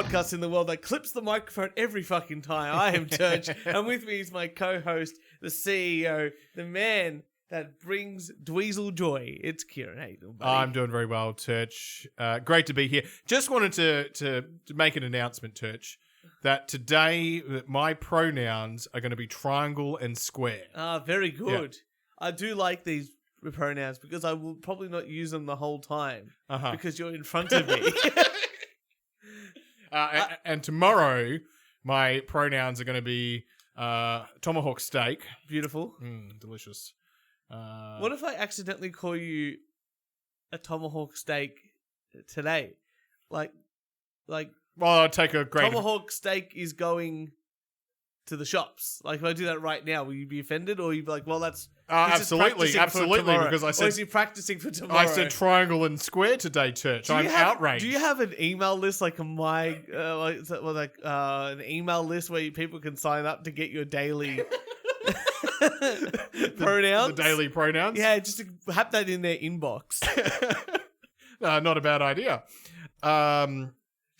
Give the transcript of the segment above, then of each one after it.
podcast in the world that clips the microphone every fucking time. I am Turch, and with me is my co-host, the CEO, the man that brings Dweezil joy. It's Kieran. How you doing, buddy? I'm doing very well, Turch. Great to be here. Just wanted to make an announcement, Turch, that today my pronouns are going to be triangle and square. Very good. Yeah. I do like these pronouns because I will probably not use them the whole time because you're in front of me. And tomorrow, my pronouns are going to be tomahawk steak. Beautiful. Delicious. What if I accidentally call you a tomahawk steak today? Like, well, I'll take a great... Tomahawk steak is going to the shops. Like, if I do that right now, will you be offended? Or will you be like, well, that's... absolutely, because I said... Or is he practicing for tomorrow? I said triangle and square today, Turch. I'm outraged. Do you have an email list like an email list where people can sign up to get your daily... pronouns? The daily pronouns? Yeah, just to have that in their inbox. No, not a bad idea.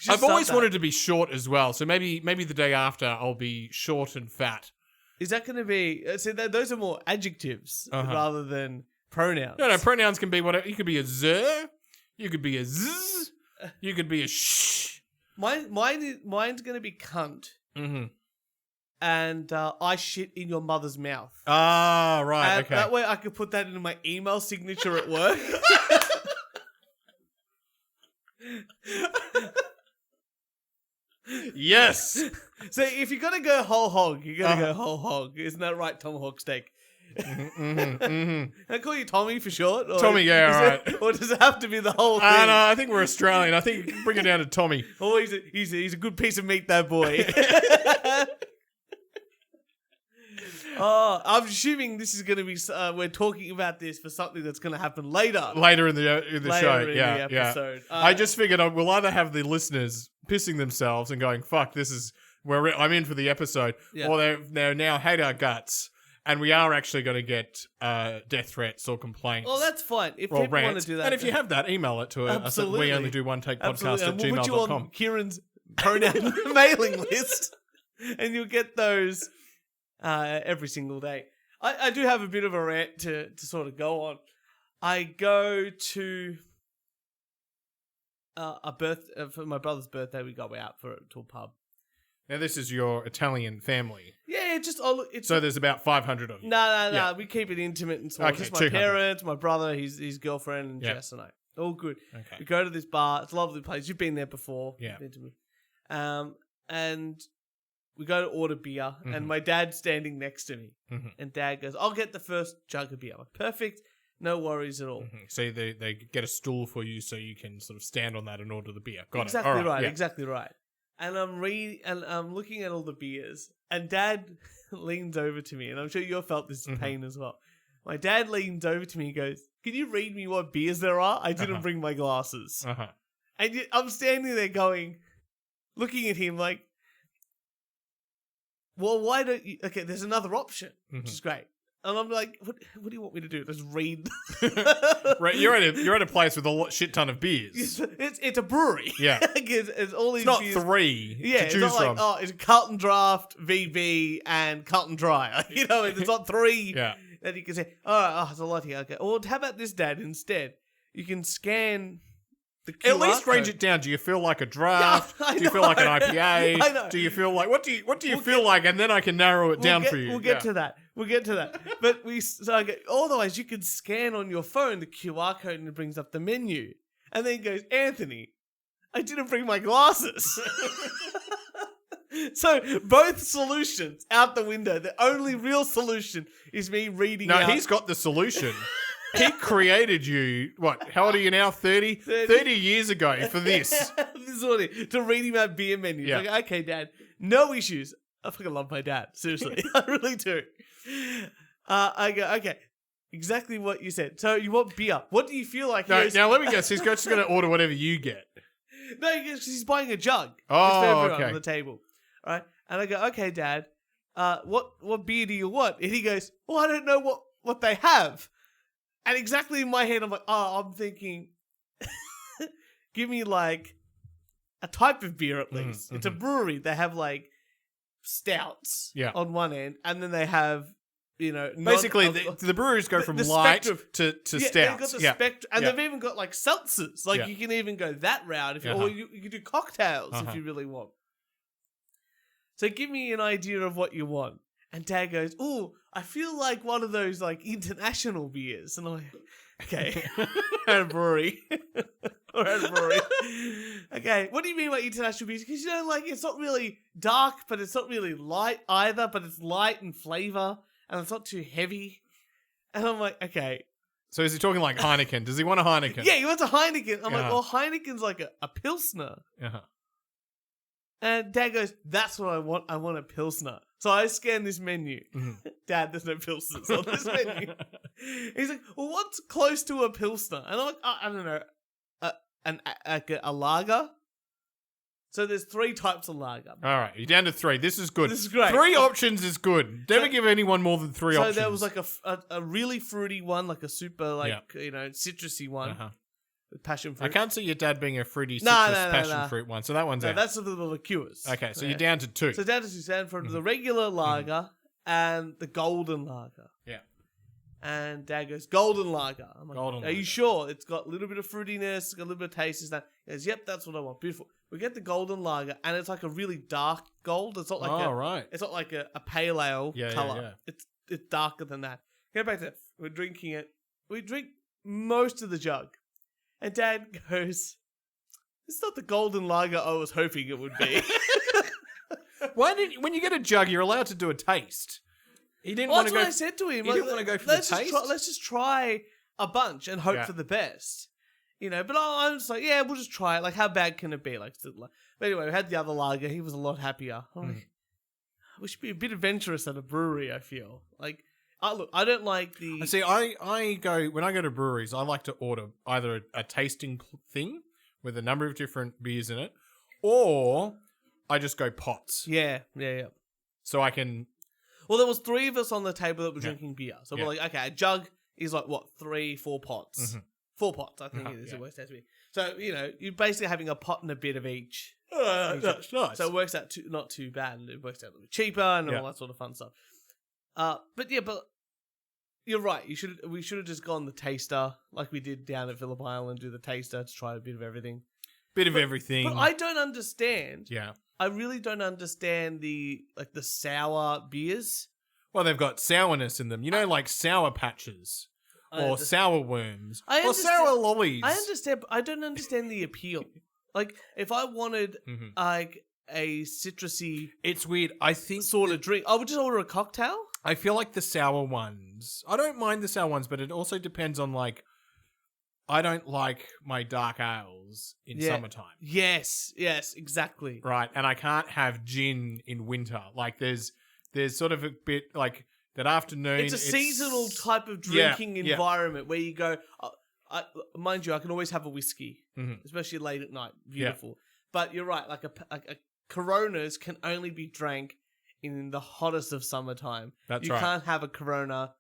I've always wanted to be short as well, so maybe the day after I'll be short and fat. Is that going to be... So those are more adjectives rather than pronouns. No, pronouns can be whatever. You could be a z, you could be a z, you could be a sh. Mine's going to be cunt. Mm-hmm. And I shit in your mother's mouth. Ah, right, and okay. That way I could put that into my email signature at work. Yes. So if you're going to go whole hog, you're going to go whole hog. Isn't that right, tomahawk steak? Can I call you Tommy for short? Or Tommy, yeah, all right. Or does it have to be the whole thing? No, I think we're Australian. I think bring it down to Tommy. Oh, he's a good piece of meat, that boy. Oh, I'm assuming this is going to be. We're talking about this for something that's going to happen later. Later in the show, in yeah, the episode. Yeah. I just figured we'll either have the listeners pissing themselves and going, "Fuck, this is where I'm in for the episode," or they now hate our guts, and we are actually going to get death threats or complaints. Well, that's fine if people want to do that. And if you have that, email it to us at we only do one take podcast at we'll put you on gmail.com. Kieran's pronoun mailing list, and you'll get those. Every single day. I do have a bit of a rant to sort of go on. I go to for my brother's birthday. We go out to a pub. Now this is your Italian family. Yeah, so there's about 500 of you. No. Yeah. We keep it intimate and small. Okay, just my 200. parents, my brother, his girlfriend, and Jess and I. All good. Okay. We go to this bar. It's a lovely place. You've been there before. Yeah. You've been to me. And we go to order beer, and my dad's standing next to me. And Dad goes, I'll get the first jug of beer. I'm like, perfect. No worries at all. So they get a stool for you so you can sort of stand on that and order the beer. Got exactly it. All right. Yeah. Exactly right. And I'm looking at all the beers, and Dad leans over to me, and I'm sure you felt this pain as well. My dad leans over to me and goes, can you read me what beers there are? I didn't bring my glasses. And I'm standing there looking at him like, well, why don't you... Okay, there's another option, which is great. And I'm like, what do you want me to do? Just read? Right, you're at a place with a shit ton of beers. It's a brewery. Yeah. it's all these not beers. three Yeah, to choose from. It's Carlton Draft, VB, and Carlton Dry. It's not three that you can say, there's a lot here. Okay, well, how about this, Dad, instead? You can scan... At least range it down. Do you feel like a draft? Do you feel like an IPA? I know. Do you feel like what do you feel like? And then I can narrow it down for you. We'll get to that. But otherwise you can scan on your phone the QR code and it brings up the menu. And then it goes, Anthony, I didn't bring my glasses. So both solutions out the window. The only real solution is me reading out. No, he's got the solution. He created you, how old are you now? 30? 30 years ago for this. This is what to read him out beer menus. Yeah. Like, okay, Dad, no issues. I fucking love my dad. Seriously. I really do. I go, okay, exactly what you said. So you want beer. What do you feel like? No, now let me guess. He's just going to order whatever you get. No, he's buying a jug. Oh, it's for everyone okay. on the table. All right. And I go, okay, Dad, what beer do you want? And he goes, well, I don't know what they have. And exactly in my head, I'm like, I'm thinking, give me like a type of beer at least. It's a brewery. They have like stouts on one end, and then they have, you know, basically the breweries go from light to stouts. They've got the spectrum, and they've even got like seltzers. Like you can even go that route if or you can do cocktails if you really want. So give me an idea of what you want. And Dad goes, "Oh, I feel like one of those like international beers." And I'm like, "Okay, at a brewery, or at a brewery." Okay, what do you mean by international beers? Because, you know, like, it's not really dark, but it's not really light either. But it's light in flavor, and it's not too heavy. And I'm like, okay. So is he talking like Heineken? Does he want a Heineken? Yeah, he wants a Heineken. I'm like, well, Heineken's like a Pilsner. And Dad goes, "That's what I want. I want a Pilsner." So I scan this menu. Dad, there's no Pilsners on this menu. He's like, "Well, what's close to a Pilsner?" And I'm like, I don't know, a lager. So there's 3 types of lager. All right, you're down to 3. This is good. This is great. 3 options is good. Never give anyone more than 3 options. So there was like a really fruity one, like a super, like, you know, citrusy one. With passion fruit. I can't see your dad being a fruity passion fruit one, so that one's out. That's the liqueurs. Okay, so you're down to 2. So down to 2. Down for the regular lager and the golden lager. Yeah. And Dad goes, "Golden lager." I'm like, golden "Are you sure? It's got a little bit of fruitiness, it's got a little bit of taste." He goes, "Yep, that's what I want." Beautiful. We get the golden lager, and it's like a really dark gold. It's not like it's not like a pale ale color. Yeah. It's darker than that. Go back to it. We're drinking it. We drink most of the jug. And Dad goes, "It's not the golden lager I was hoping it would be." When you get a jug, you're allowed to do a taste. He didn't want to go. That's what I said to him. He didn't want to go for the taste. Let's just try a bunch and hope for the best. You know, but I'm just like, yeah, we'll just try it. Like, how bad can it be? But anyway, we had the other lager. He was a lot happier. I'm like, we should be a bit adventurous at a brewery, I feel. Like, I don't like the... See, when I go to breweries, I like to order either a tasting thing with a number of different beers in it, or I just go pots. Yeah. So I can... Well, there was 3 of us on the table that were drinking beer. So we're like, okay, a jug is like, what, 3-4 pots? 4 pots, I think it is. It works out to be. So, you know, you're basically having a pot and a bit of each. That's nice. So it works out not too bad, and it works out a little bit cheaper and all that sort of fun stuff. But you're right. We should have just gone the taster like we did down at Phillip Island. Do the taster to try a bit of everything. But I don't understand. Yeah. I really don't understand the sour beers. Well, they've got sourness in them. You know, like Sour Patches or Sour Worms or Sour Lollies. I understand, but I don't understand the appeal. Like, if I wanted like a citrusy, it's weird. I think sort of drink, I would just order a cocktail. I feel like the sour ones. I don't mind the sour ones, but it also depends on, like, I don't like my dark ales in summertime. Yes, exactly. Right, and I can't have gin in winter. Like, there's sort of a bit like that afternoon. It's a seasonal type of drinking environment where you go. Mind you, I can always have a whiskey, especially late at night. Beautiful. But you're right. Like a Coronas can only be drank in the hottest of summertime. That's you can't have a Corona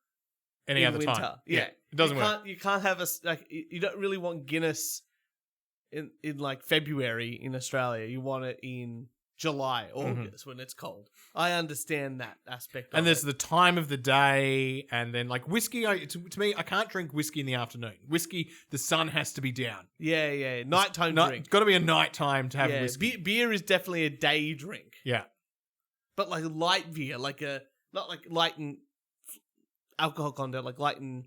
any other winter. time. Yeah, it doesn't work. You can't have you don't really want Guinness in like February in Australia. You want it in July, August when it's cold. I understand that aspect. And there's the time of the day, and then like whiskey. To me, I can't drink whiskey in the afternoon. Whiskey, the sun has to be down. Yeah. Nighttime drink. It's got to be a nighttime to have whiskey. Beer is definitely a day drink. Yeah. But like light beer, not like light in alcohol content, like light in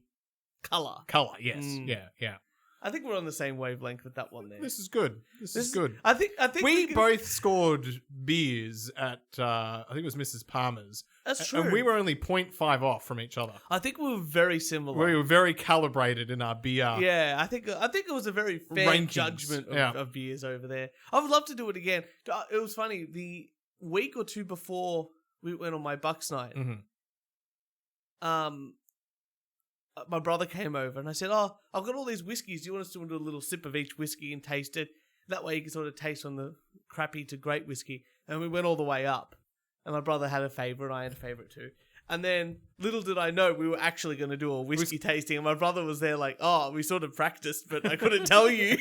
colour. Colour, yes. Yeah. I think we're on the same wavelength with that one there. This is good. This is good. I think we both scored beers at I think it was Mrs. Palmer's. That's true. And we were only 0.5 off from each other. I think we were very similar. We were very calibrated in our beer. Yeah, I think it was a very fair judgment of beers over there. I would love to do it again. It was funny, the week or two before we went on my Bucks night. My brother came over and I said, "Oh, I've got all these whiskeys. Do you want us to do a little sip of each whiskey and taste it? That way you can sort of taste on the crappy to great whiskey." And we went all the way up. And my brother had a favourite, I had a favourite too. And then, little did I know, we were actually going to do a whiskey tasting. And my brother was there like, "Oh, we sort of practiced, but I couldn't tell you."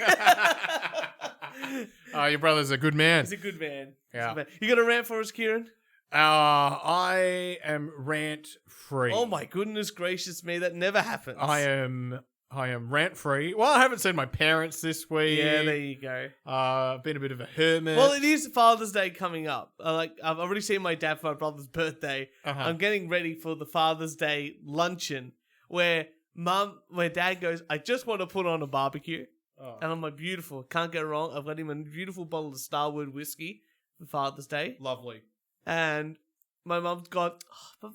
Oh, your brother's a good man. He's a good man. Yeah. You got a rant for us, Kieran? I am rant free. Oh my goodness gracious me, that never happens. I am rant free. Well, I haven't seen my parents this week. Yeah, there you go. Been a bit of a hermit. Well, it is Father's Day coming up. I've already seen my dad for my brother's birthday. I'm getting ready for the Father's Day luncheon where dad goes, I just want to put on a barbecue. Oh. And I'm like, beautiful. Can't go wrong. I've got him a beautiful bottle of Starward whiskey for Father's Day. Lovely. And my mum's gone, but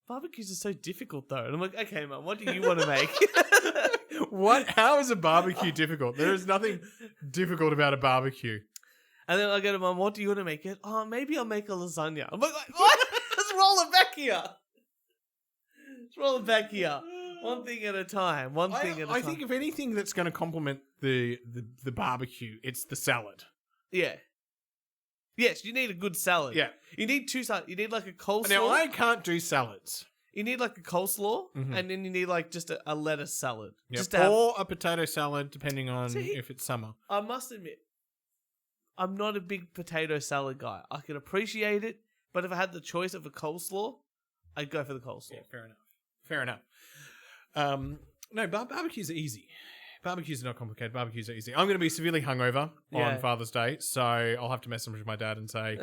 barbecues are so difficult though. And I'm like, okay, Mum, what do you want to make? What? How is a barbecue difficult? There is nothing difficult about a barbecue. And then I go to Mum, what do you want to make it? Oh, maybe I'll make a lasagna. I'm like, what? Let's roll it back here. Let's roll it back here. One thing at a time. I think if anything that's going to complement the barbecue, it's the salad. Yeah. Yes, you need a good salad. Yeah. You need two salads. You need like a coleslaw. Now, I can't do salads. You need like a coleslaw, and then you need like just a lettuce salad. Yep. Or a potato salad, depending on if it's summer. I must admit, I'm not a big potato salad guy. I can appreciate it, but if I had the choice of a coleslaw, I'd go for the coleslaw. Yeah, fair enough. No, barbecues are easy. Barbecues are not complicated. Barbecues are easy. I'm going to be severely hungover on Father's Day, so I'll have to message my dad and say,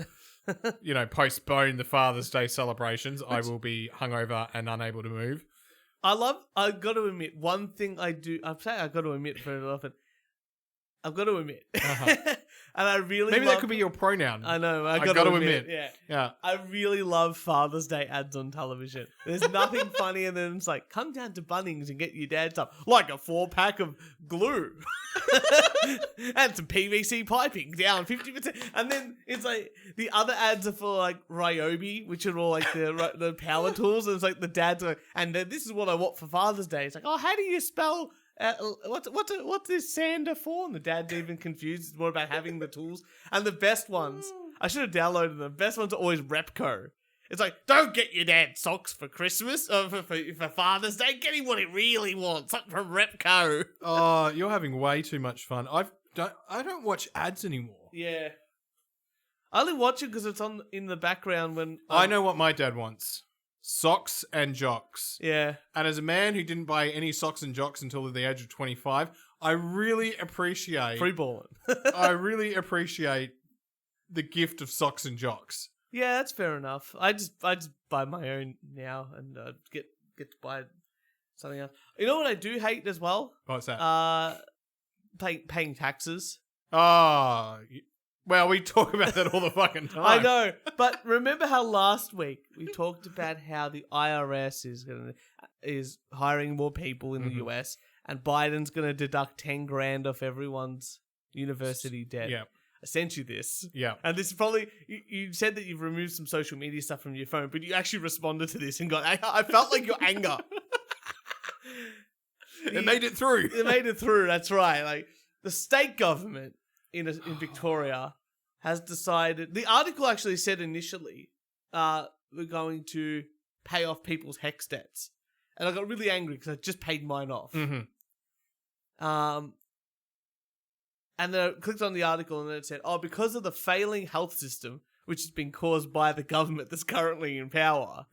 postpone the Father's Day celebrations. I will be hungover and unable to move. I've got to admit, one thing I do, I'm saying I've got to admit very often, I've got to admit. And I really Maybe that could be your pronoun. I know. I've got to admit. Yeah. I really love Father's Day ads on television. There's nothing funnier than it's like, come down to Bunnings and get your dad stuff. Like a 4-pack of glue. And some PVC piping down 50%. And then it's like, the other ads are for like Ryobi, which are all like the power tools. And it's like the dad's like, and this is what I want for Father's Day. It's like, oh, how do you spell... what's this sander for? And the dad's even confused. It's more about having the tools. And the best ones, I should have downloaded them. The best ones are always Repco. It's like, don't get your dad socks for Christmas or for Father's Day. Get him what he really wants. Something from Repco. Oh, you're having way too much fun. I don't watch ads anymore. Yeah, I only watch it because it's on in the background when I know what my dad wants. Socks and jocks. Yeah. And as a man who didn't buy any socks and jocks until the age of 25, I really appreciate... Free balling. I really appreciate the gift of socks and jocks. Yeah, that's fair enough. I just buy my own now and get to buy something else. You know what I do hate as well? What's that? Paying taxes. Oh... Well, we talk about that all the fucking time. I know, but remember how last week we talked about how the IRS is hiring more people in the US, and Biden's going to deduct 10 grand off everyone's university debt. Yeah, I sent you this. Yeah, and this is probably you said that you've removed some social media stuff from your phone, but you actually responded to this and got. I felt like your anger. It made it through. It made it through. That's right. Like the state government in Victoria has decided. The article actually said initially, we're going to pay off people's HEX debts, and I got really angry because I just paid mine off. And then I clicked on the article, and then it said, "Oh, because of the failing health system, which has been caused by the government that's currently in power,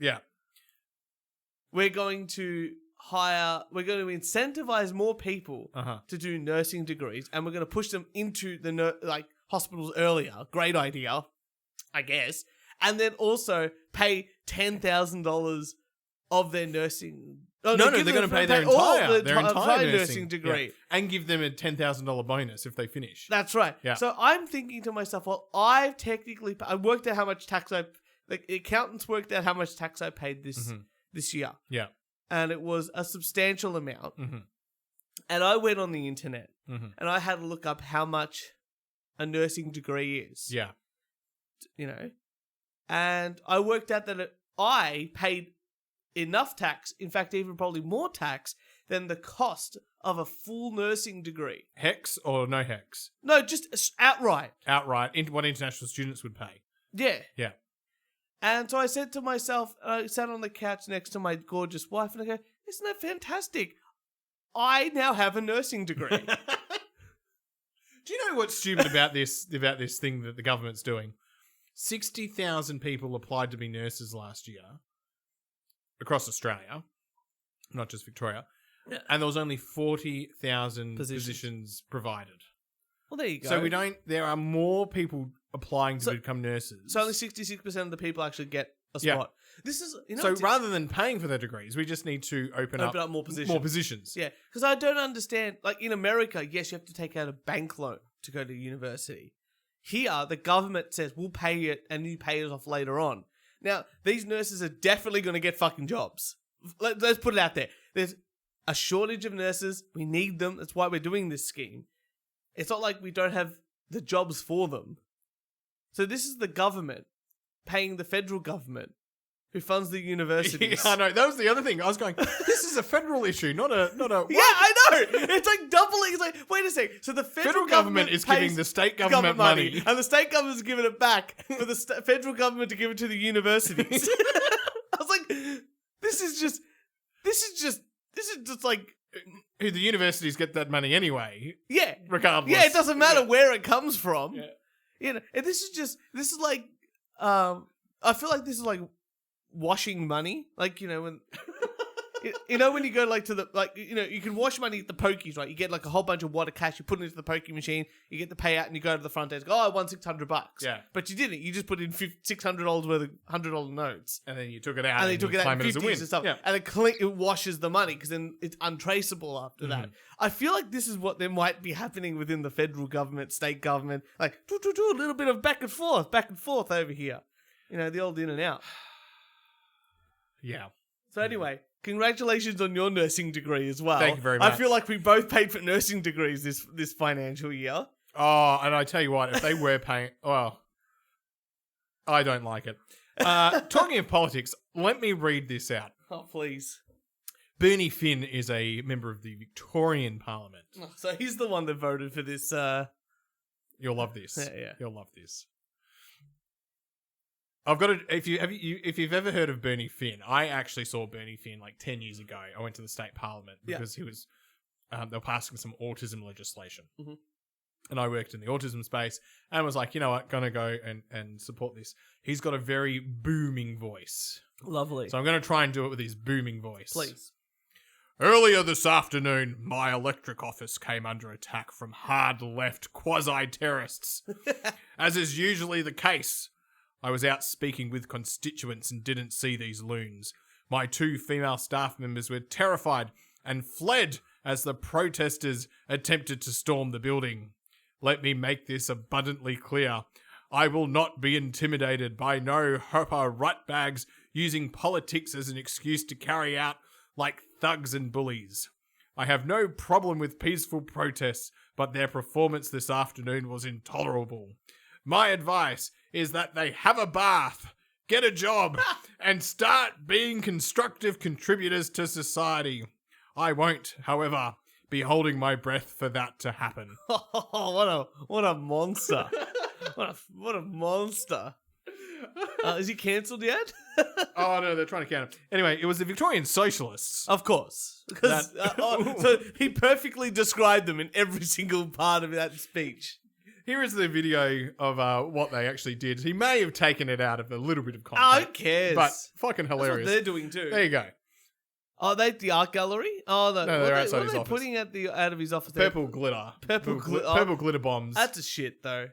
we're going to incentivize more people to do nursing degrees, and we're going to push them into the hospitals earlier." Great idea, I guess. And then also pay $10,000 of their nursing. They're going to pay their entire nursing degree, and give them a $10,000 bonus if they finish. That's right. Yeah. So I'm thinking to myself, well, I worked out how much tax accountants worked out how much tax I paid this year. Yeah. And it was a substantial amount. And I went on the internet and I had to look up how much a nursing degree is. Yeah. And I worked out that I paid enough tax, in fact, even probably more tax than the cost of a full nursing degree. HEX or no HEX? No, just outright. Outright, what international students would pay. Yeah. Yeah. And so I said to myself, I sat on the couch next to my gorgeous wife, and I go, isn't that fantastic? I now have a nursing degree. Do you know what's stupid about this thing that the government's doing? 60,000 people applied to be nurses last year across Australia, not just Victoria, and there was only 40,000 positions provided. Well, there you go. So there are more people applying to become nurses. So only 66% of the people actually get a spot. Yeah. This is, rather than paying for their degrees, we just need to open up more positions. More positions. Yeah, because I don't understand. Like in America, yes, you have to take out a bank loan to go to university. Here, the government says we'll pay it, and you pay it off later on. Now, these nurses are definitely going to get fucking jobs. Let's put it out there. There's a shortage of nurses. We need them. That's why we're doing this scheme. It's not like we don't have the jobs for them. So this is the government paying the federal government who funds the universities. Yeah, I know. That was the other thing. I was going, this is a federal issue, not a. Yeah, I know. It's like doubling. It's like, wait a sec. So the federal government is giving the state government money, and the state government is giving it back for the federal government to give it to the universities. I was like, this is just like. The universities get that money anyway. Yeah. Regardless. Yeah, it doesn't matter where it comes from. Yeah. You know, and this is like, I feel like this is like washing money. Like, when, when you go like to the, you can wash money at the pokies, right? You get like a whole bunch of water cash, you put it into the pokey machine, you get the payout and you go to the front desk. Oh, I won $600. Yeah. But you didn't. You just put in $600 worth of $100 notes. And then you took it out. And then you took it out in 50s and stuff. Yeah. And it washes the money because then it's untraceable after that. I feel like this is what there might be happening within the federal government, state government. Like, a little bit of back and forth over here. The old in and out. Yeah. So anyway, congratulations on your nursing degree as well. Thank you very much. I feel like we both paid for nursing degrees this financial year. Oh, and I tell you what, if they were paying... Well, I don't like it. Talking of politics, let me read this out. Oh, please. Bernie Finn is a member of the Victorian Parliament. Oh, so he's the one that voted for this... You'll love this. Yeah. You'll love this. I've got to. If you've ever heard of Bernie Finn, I actually saw Bernie Finn like 10 years ago. I went to the state parliament because he was. They were passing some autism legislation, and I worked in the autism space and was like, you know what, gonna go and support this. He's got a very booming voice. Lovely. So I'm gonna try and do it with his booming voice. Please. Earlier this afternoon, my electric office came under attack from hard left quasi-terrorists, as is usually the case. I was out speaking with constituents and didn't see these loons. My 2 female staff members were terrified and fled as the protesters attempted to storm the building. Let me make this abundantly clear. I will not be intimidated by no hopper rutbags using politics as an excuse to carry out like thugs and bullies. I have no problem with peaceful protests, but their performance this afternoon was intolerable. My advice is that they have a bath, get a job, and start being constructive contributors to society. I won't, however, be holding my breath for that to happen. Oh, what a monster. what a monster. Is he cancelled yet? Oh, no, they're trying to count him. Anyway, it was the Victorian Socialists. Of course. So he perfectly described them in every single part of that speech. Here is the video of what they actually did. He may have taken it out of a little bit of context. Oh, who cares? But fucking hilarious. That's what they're doing too. There you go. Oh, they the art gallery? Oh, no, they're outside his office. What are they putting out of his office? Purple glitter. Purple glitter bombs. That's a shit, though.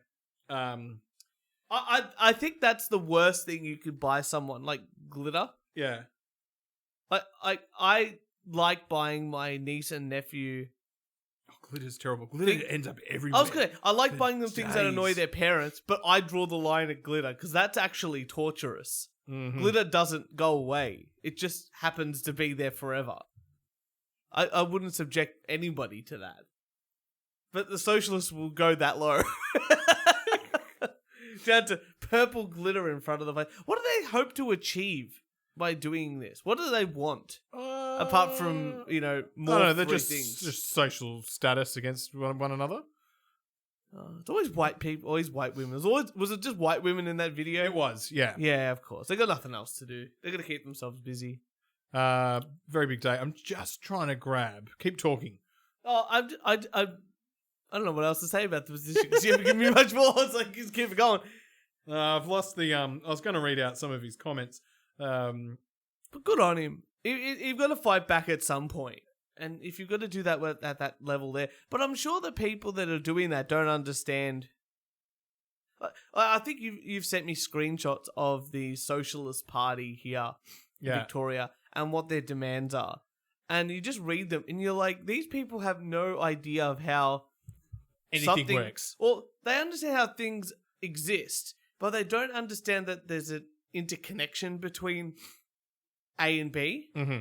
I think that's the worst thing you could buy someone, like glitter. Yeah. I like buying my niece and nephew. Glitter's terrible. Glitter ends up everywhere. I was gonna. I like buying them things that annoy their parents, but I draw the line at glitter because that's actually torturous. Mm-hmm. Glitter doesn't go away; it just happens to be there forever. I wouldn't subject anybody to that, but the socialists will go that low. Down to purple glitter in front of the face. What do they hope to achieve by doing this? What do they want? Apart from, more they're free just things. Just social status against one another. It's always white people, always white women. Was it just white women in that video? It was, yeah. Yeah, of course. They got nothing else to do. They're going to keep themselves busy. Very big day. I'm just trying to grab. Keep talking. Oh, I don't know what else to say about the position because you haven't given me much more. It's like, just keep it going. I've lost the. I was going to read out some of his comments. But good on him. You've got to fight back at some point. And if you've got to do that at that level there. But I'm sure the people that are doing that don't understand. I think you've sent me screenshots of the Socialist Party here in Victoria and what their demands are. And you just read them and you're like, these people have no idea of how anything works. Well, they understand how things exist, but they don't understand that there's an interconnection between A and B. Mm-hmm.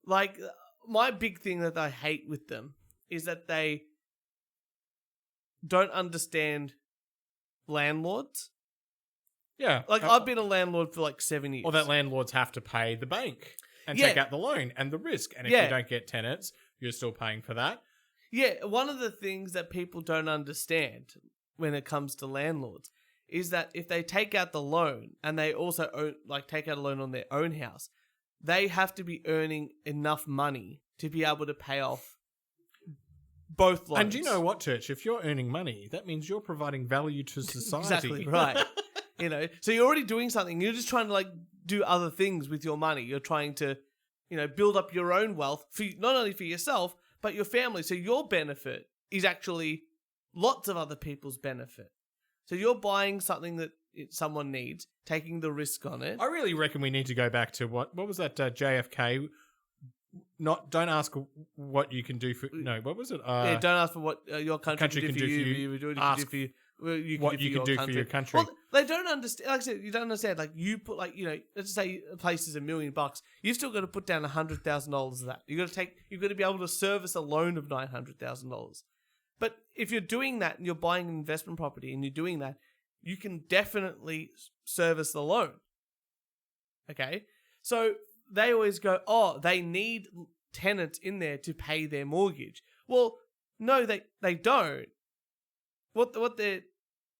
Like, my big thing that I hate with them is that they don't understand landlords. Yeah. Like, I've been a landlord for like 7 years. Or that landlords have to pay the bank and take out the loan and the risk. And if you don't get tenants, you're still paying for that. Yeah, one of the things that people don't understand when it comes to landlords is that if they take out the loan and they also take out a loan on their own house, they have to be earning enough money to be able to pay off both loans. And you know what, Turch? If you're earning money, that means you're providing value to society. Exactly, right. So you're already doing something. You're just trying to do other things with your money. You're trying to, build up your own wealth for not only for yourself, but your family. So your benefit is actually lots of other people's benefit. So you're buying something that someone needs, taking the risk on it. I really reckon we need to go back to what was that JFK? Don't ask what you can do for. No, what was it? Don't ask for what your country can do for you. Ask what you can do for your country. Well, they don't understand. Like I said, you don't understand. Like you put, let's say a place is $1 million. You've still got to put down $100,000 of that. You've got to be able to service a loan of $900,000. But if you're doing that and you're buying an investment property and you're doing that, you can definitely service the loan. Okay? So they always go, they need tenants in there to pay their mortgage. Well, no, they don't.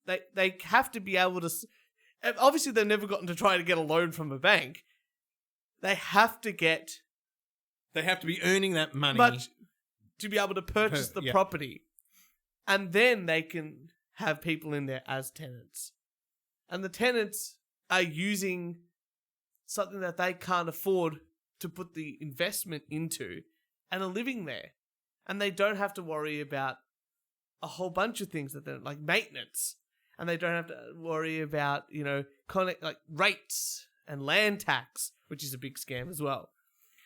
They have to be able to... Obviously, they've never gotten to try to get a loan from a bank. They have to be earning that money. But to be able to purchase the property. And then they can have people in there as tenants. And the tenants are using something that they can't afford to put the investment into and are living there. And they don't have to worry about a whole bunch of things that they're like maintenance. And they don't have to worry about, rates and land tax, which is a big scam as well.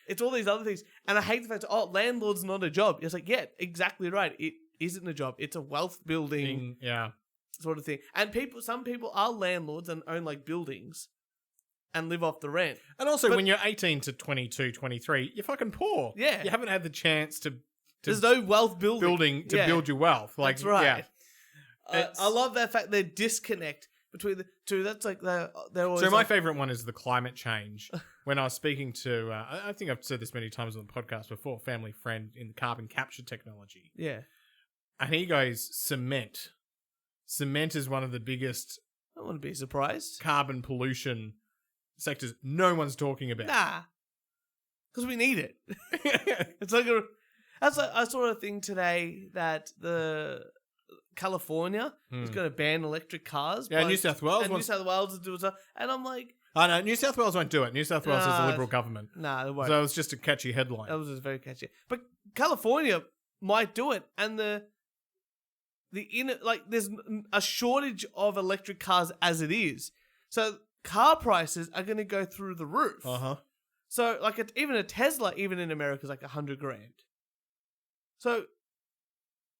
It's all these other things. And I hate the fact that, landlord's not a job. It's like, yeah, exactly right. It isn't a job. It's a wealth building sort of thing. And some people are landlords and own buildings and live off the rent. And also when you're 18 to 22, 23, you're fucking poor. Yeah. You haven't had the chance to there's no wealth building to build your wealth. That's right. Yeah. I love that fact they disconnect between the two. That's they're always. So my favorite one is the climate change. When I was speaking to, I think I've said this many times on the podcast before, family friend in the carbon capture technology. Yeah. And he goes, cement. Cement is one of the biggest... I wouldn't be surprised. ...carbon pollution sectors no one's talking about. Nah. Because we need it. It's I saw a thing today that the California is going to ban electric cars. Yeah, New South Wales. And New South Wales is doing so. And I'm like... Oh, no, New South Wales won't do it. New South Wales is a Liberal government. Nah, they won't. So it was just a catchy headline. That was just very catchy. But California might do it. And there's a shortage of electric cars as it is. So car prices are going to go through the roof. Uh-huh. So even a Tesla, even in America, is $100,000. So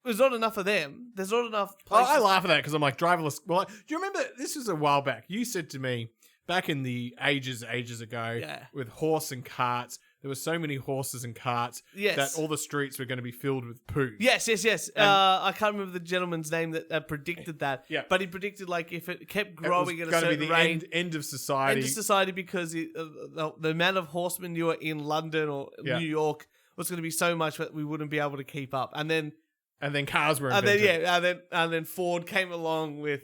there's not enough of them. There's not enough places. I laugh at that because I'm like, driverless. Well, do you remember, this was a while back, you said to me, back in the ages ago, with horse and carts, there were so many horses and carts that all the streets were going to be filled with poo. Yes. I can't remember the gentleman's name that predicted that. Yeah. But he predicted if it kept growing at a certain rate. Going to be the end of society. End of society because the amount of horsemen you were in London or New York was going to be so much that we wouldn't be able to keep up. And then cars were invented. And then Ford came along with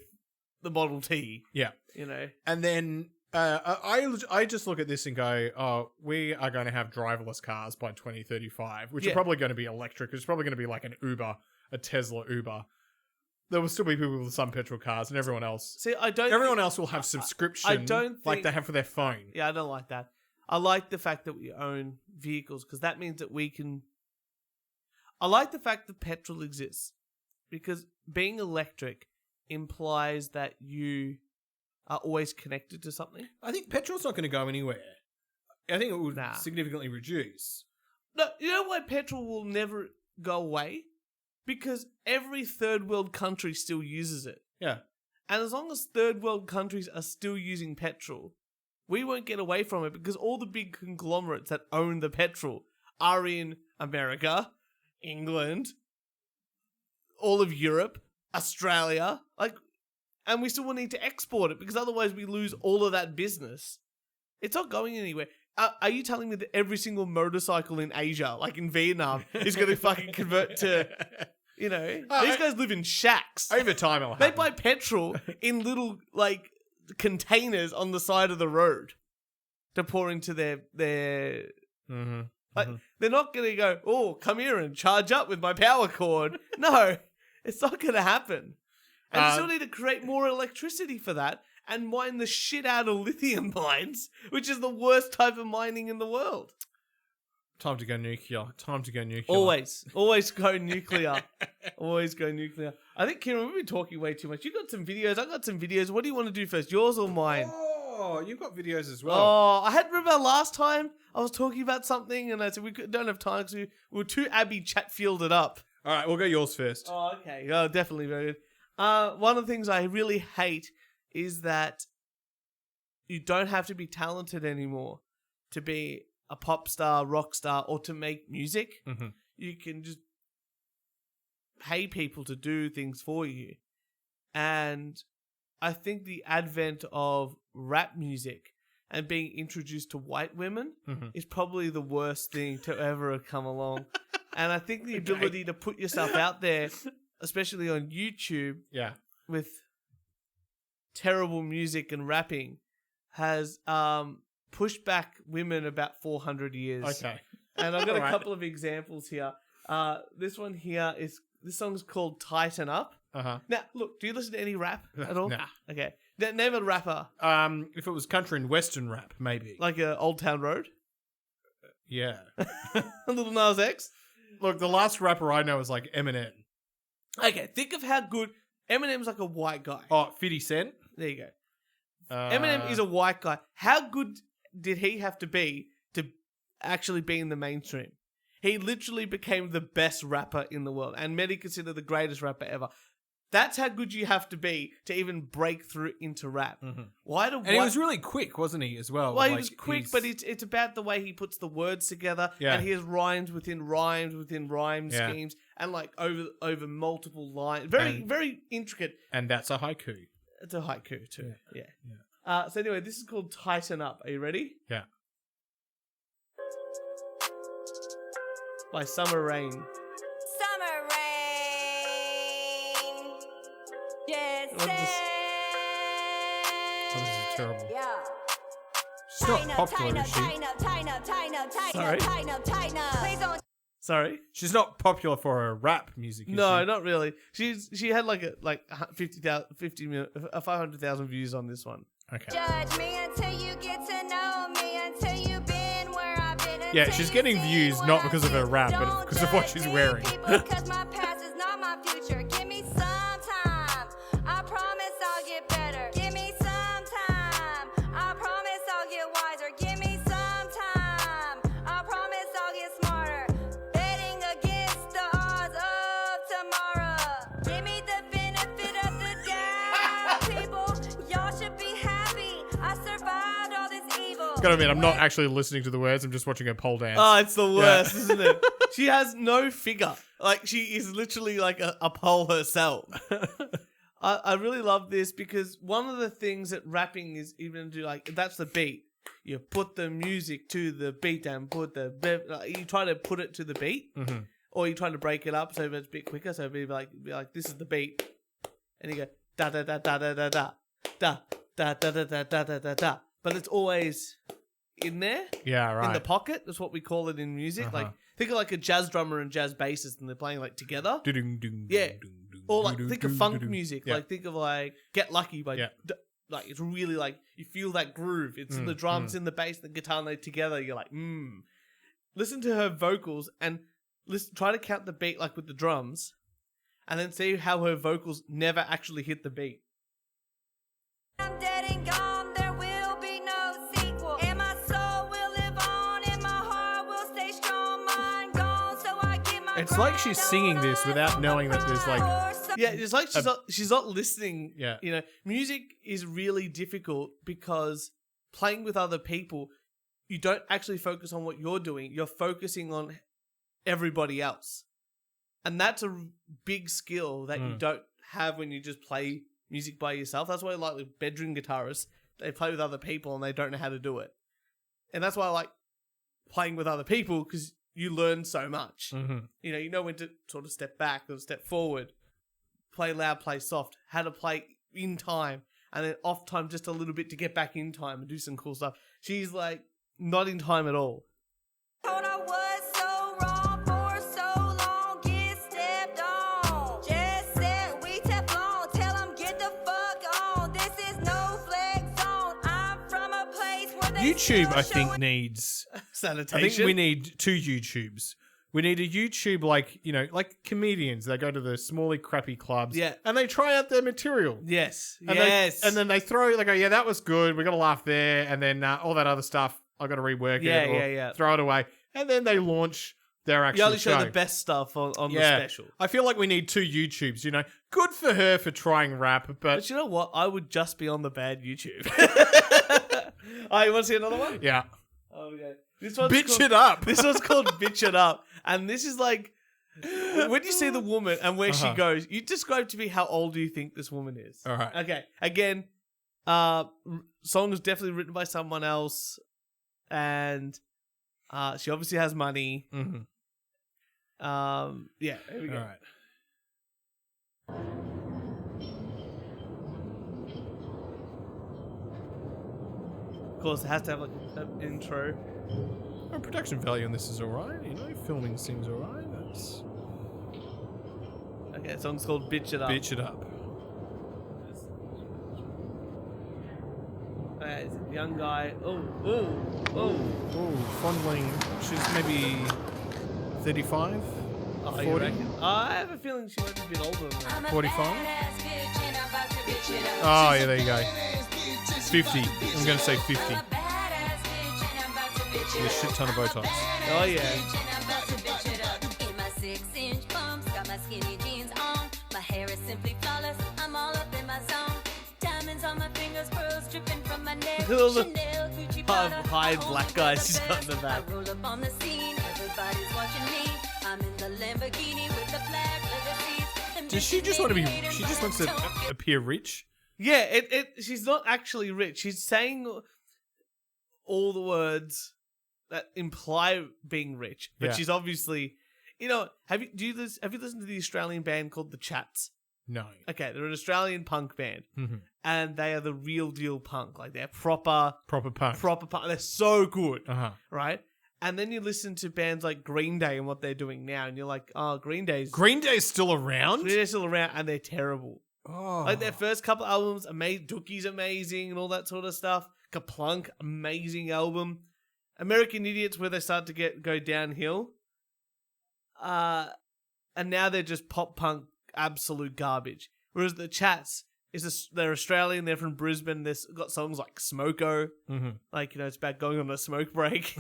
the Model T. Yeah. You know. And then I just look at this and go, oh, we are going to have driverless cars by 2035, which are probably going to be electric. It's probably going to be like an Uber, a Tesla Uber. There will still be people with some petrol cars, and everyone else. See, Everyone else will have subscription. I don't think, like they have for their phone. Yeah, I don't like that. I like the fact that we own vehicles because that means that we can. I like the fact that petrol exists because being electric implies that you are always connected to something. I think petrol's not going to go anywhere. I think it would significantly reduce. No, you know why petrol will never go away? Because every third world country still uses it. Yeah. And as long as third world countries are still using petrol, we won't get away from it because all the big conglomerates that own the petrol are in America, England, all of Europe, Australia, and we still will need to export it because otherwise we lose all of that business. It's not going anywhere. Are you telling me that every single motorcycle in Asia, like in Vietnam, is going to fucking convert to, these guys live in shacks. Over time it'll They happen. buy petrol in little, containers on the side of the road to pour into their Mm-hmm. They're not going to go, oh, come here and charge up with my power cord. No, it's not going to happen. And you still need to create more electricity for that and mine the shit out of lithium mines, which is the worst type of mining in the world. Time to go nuclear. Always go nuclear. Always go nuclear. I think, Kieran, we've been talking way too much. You got some videos. I got some videos. What do you want to do first, yours or mine? Oh, you've got videos as well. Oh, I had remember last time I was talking about something and I said we don't have time because we were too Abby Chatfielded up. All right, we'll go yours first. Oh, okay. Oh, definitely very good. One of the things I really hate is that you don't have to be talented anymore to be a pop star, rock star, or to make music. Mm-hmm. You can just pay people to do things for you. And I think the advent of rap music and being introduced to white women is probably the worst thing to ever have come along. And I think the ability to put yourself out there, especially on YouTube, with terrible music and rapping, has pushed back women about 400 years. Okay. And I've got a couple of examples here. This one here this song's called Tighten Up. Uh-huh. Now, look, do you listen to any rap at all? Nah. Okay. Name a rapper. If it was country and western rap, maybe. Like Old Town Road? Yeah. Little Nas X? Look, the last rapper I know is like Eminem. Okay, think of how good... Eminem's like a white guy. Oh, 50 Cent? There you go. Eminem is a white guy. How good did he have to be to actually be in the mainstream? He literally became the best rapper in the world, and many consider the greatest rapper ever. That's how good you have to be to even break through into rap. Mm-hmm. And he was really quick, wasn't he, as well? Well, he was quick, but it's about the way he puts the words together, and he has rhymes within rhyme schemes, and over multiple lines. Very intricate. And that's a haiku. It's a haiku too. Yeah. So anyway, this is called Tighten Up. Are you ready? Yeah. By Summer Rain. Summer rain. Yes. Oh, this is terrible. Yeah. She's not popular, is she? Sorry? Please don't. Sorry? She's not popular for her rap music, is No, she? not really. She had 500,000 views on this one. Okay. Judge me until you get to know me, until you've been where I've been. Yeah, she's getting views not because of her rap, but because of what she's wearing. Because my past is not my future. Give me some time. I promise I'll get better. Give me some time. I promise I'll get wiser. Give me some time. I promise I'll get smarter. Betting against the odds of tomorrow. Give me the benefit of the doubt, people. Y'all should be happy. I survived all this evil. Gotta admit, I'm not actually listening to the words. I'm just watching her pole dance. Oh, it's the worst, isn't it? She has no figure. She is literally like a pole herself. I really love this because one of the things that rapping is even do, that's the beat. You put the music to the beat and you try to put it to the beat, or you try to break it up so it's a bit quicker. So it'd be like this is the beat, and you go da da da da da da da da da da da da da da da but it's always in there. Yeah, right. In the pocket. That's what we call it in music. Like, think of like a jazz drummer and jazz bassist, and they're playing like together. Yeah. Or like, think of funk music. Yeah. Like, think of like Get Lucky by... Like, it's really like, you feel that groove. It's in the drums, in the bass, the guitar, and they together. You're like, Listen to her vocals and try to count the beat like with the drums, and then see how her vocals never actually hit the beat. I'm dead and gone, there will be no sequel. And my soul will live on, and my heart will stay strong. Mine gone, so I get my It's like she's singing this without knowing that there's like... Yeah, it's like she's not listening. Yeah. You know, music is really difficult because playing with other people, you don't actually focus on what you're doing. You're focusing on everybody else. And that's a big skill that you don't have when you just play music by yourself. That's why I like bedroom guitarists. They play with other people and they don't know how to do it. And that's why I like playing with other people, because you learn so much. You know when to sort of step back or step forward. Play loud, play soft, how to play in time, and then off time just a little bit to get back in time and do some cool stuff. She's like not in time at all. Told I was so wrong for so long, get stepped on. Just said we Teflon, tell them get the fuck on. This is no flex zone. I'm from a place where they YouTube, still I think, showing- needs... Sanitation. I think we need 2 YouTubes. We need a YouTube like comedians. They go to the smally, crappy clubs. Yeah. And they try out their material. Yes. And and then they go, yeah, that was good. We got a laugh there. And then all that other stuff, I got to rework it. Or throw it away. And then they launch their actual you only show. show the best stuff on the special. I feel like we need 2 YouTubes, Good for her for trying rap, but... But you know what? I would just be on the bad YouTube. You want to see another one? Yeah. Oh, okay. This one's Bitch called, It Up. This one's called Bitch It Up. And this is like, when you see the woman and where she goes, you describe to me how old do you think this woman is. All right. Okay. Again, song was definitely written by someone else. And she obviously has money. Mm-hmm. Yeah, here we go. All right. Of course, it has to have like an intro. Production value on this is alright, filming seems alright. That's... Okay, the song's called Bitch It Up. Bitch It Up. Okay, it's a young guy. Oh. Ooh, fondling. She's maybe 35? Oh, 40? you reckon? I have a feeling she might be a bit older than that. 45? Oh, yeah, there you go. 50. I'm going to say 50. With a shit ton of Botox. Oh, yeah. In my 6-inch pumps, got my skinny jeans on. My hair is simply flawless. I'm all up in my zone. Diamonds on my fingers, pearls dripping from my neck. All the Chanel, Gucci, high Prada, black guys she's got in the back. I roll up on the scene, everybody's watching me. I'm in the Lamborghini with the black leather seats. Them Does she just want to be... She just wants to bitches appear rich? Yeah, she's not actually rich. She's saying all the words that imply being rich, but she's obviously, have you listened to the Australian band called The Chats? No. Okay, they're an Australian punk band, Mm-hmm. and they are the real deal punk. Like they're proper punk. They're so good, Uh-huh. right? And then you listen to bands like Green Day and what they're doing now, and you're like, oh, Green Day's still around? Green Day's still around, and they're terrible. Oh. Like their first couple albums, Dookie's amazing and all that sort of stuff. Kaplunk, amazing album. American Idiots, where they start to go downhill. And now they're just pop punk, absolute garbage. Whereas the Chats, they're Australian, they're from Brisbane, they've got songs like Smoko. Mm-hmm. Like, it's about going on a smoke break.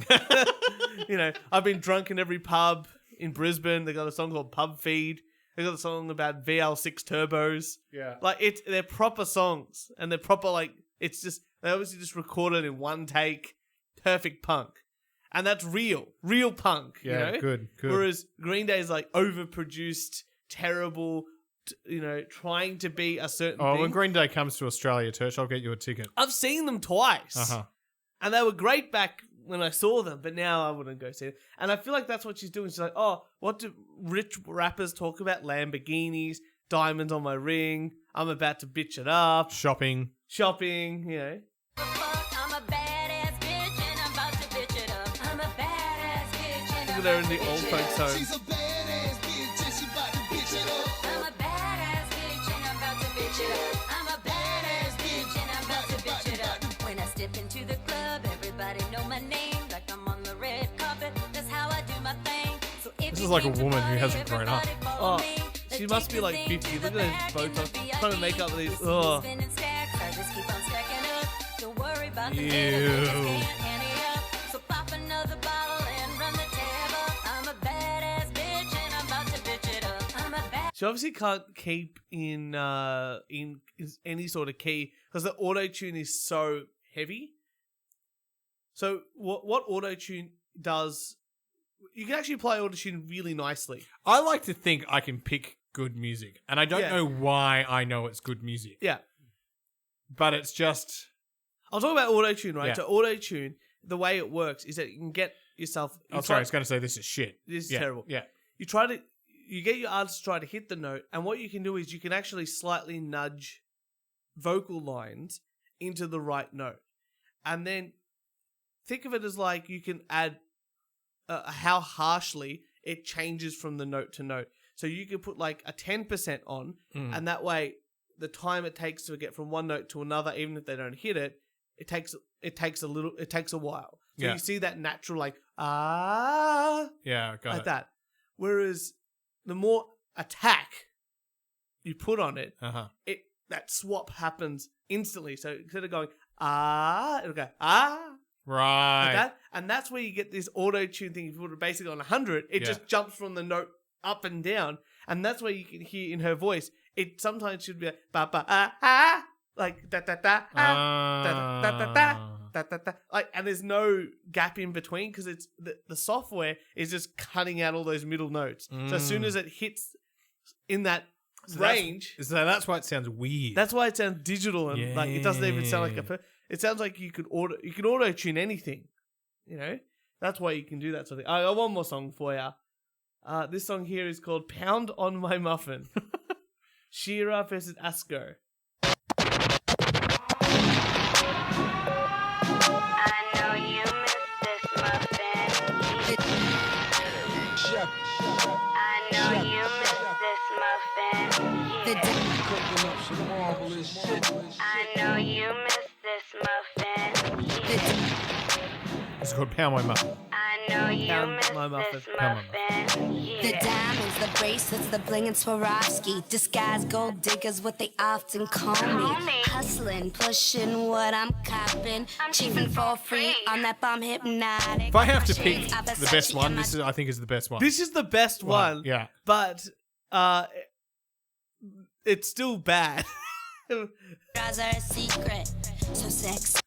I've been drunk in every pub in Brisbane. They got a song called Pub Feed. They got a song about VL6 turbos. Yeah. Like, they're proper songs. And they're proper, they obviously just recorded in one take. Perfect punk. And that's real punk, Yeah, good. Whereas Green Day is like overproduced, terrible, trying to be a certain thing. When Green Day comes to Australia, Turch, I'll get you a ticket. I've seen them twice. Uh-huh. And they were great back when I saw them, but now I wouldn't go see them. And I feel like that's what she's doing. She's like, oh, what do rich rappers talk about? Lamborghinis, diamonds on my ring, I'm about to bitch it up. Shopping. I'm a bad it in the old folk tone. I'm a badass bitch and I'm about to bitch it up. I'm a badass bitch and I'm about to bitch it up. When I step into the club, everybody know my name. Like I'm on the red carpet, that's how I do my thing. So if This you is like a came to woman who party, hasn't grown up. everybody follow Oh, me. she Let's must take be like this thing 50. to Look the at back those in the Botox. Trying to make up VIP. these. This Ugh. spinning stacks, I just keep on stacking up. Don't worry about the Ew. haters, they just can't ante up. So pop another bottle and run the tab up. I'm a badass bitch and I'm about to bitch it up. I'm a bad. She obviously can't keep in any sort of key because the auto tune is so heavy. So what auto tune does? You can actually play auto tune really nicely. I like to think I can pick good music, and I don't Yeah. know why I know it's good music, Yeah, but it's just I'll talk about auto tune, right? Yeah. So auto tune, the way it works is that you can get yourself. Oh, sorry, I was going to say this is shit. This is Yeah, terrible. Yeah. You get your artist to try to hit the note, and what you can do is you can actually slightly nudge vocal lines into the right note, and then think of it as like you can add how harshly it changes from the note to note. So you can put like a 10% on, and that way the time it takes to get from one note to another, even if they don't hit it, it takes a while. So Yeah. you see that natural like Yeah, got like it. that. Whereas the more attack you put on it, that swap happens instantly. So instead of going it'll go Right. like that, and that's where you get this auto tune thing. If you put it basically on 100, it just jumps from the note up and down, and that's where you can hear in her voice. It sometimes should be like ba ba like da da da da da da da da da, like, and there's no gap in between because it's the software is just cutting out all those middle notes. So as soon as it hits in that range, That's why it sounds weird. that's why it sounds digital and like it doesn't even sound like it sounds like you could auto tune anything, you know. That's why you can do that sort of thing. I got one more song for you. This song here is called "Pound on My Muffin." Shira versus Asko. I know you miss this muffin. I know you miss this muffin. I know you miss this muffin. It's called Pound My Muffin. I know you Pound miss my muffin. this Pound muffin. The diamonds, the bracelets, the bling and Swarovski. Disguised gold diggers, what they often call me. Hustling, pushing what I'm copping. Chiefing for free on that bomb hypnotic. If I have to pick the best one, I think is the best one. This is the best one. Yeah. But it's still bad. Are a secret, so sexy.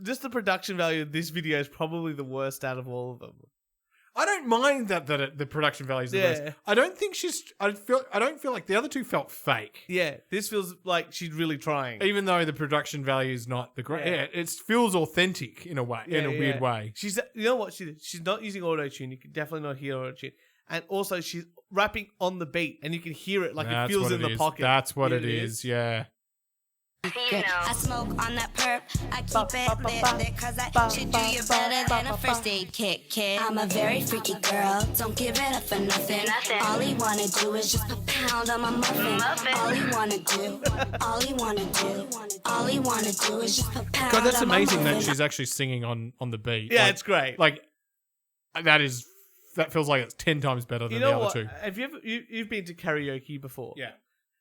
Just the production value of this video is probably the worst out of all of them. I don't mind that the production value is the Yeah. best. I don't think I don't feel like the other two felt fake. Yeah, this feels like she's really trying. Even though the production value is not the great, Yeah. it feels authentic in a way, in a weird way. She's, you know what she did? She's not using auto tune. You can definitely not hear auto tune, and also she's rapping on the beat, and you can hear it like That's it feels what in the is. pocket. That's what Yeah, it is. Yeah. You know. I smoke on that perp, I keep it lit cause I should do you better than a first aid kit, kid. I'm a very freaky girl, don't give it up for nothing. All he wanna do is just a pound on my muffin. All he wanna do is just a pound God, that's on my amazing that muffin. she's actually singing on the beat. Yeah, Like- it's great. Like that feels like it's 10 times better than You the know other what? two. Have you ever you've been to karaoke before? Yeah.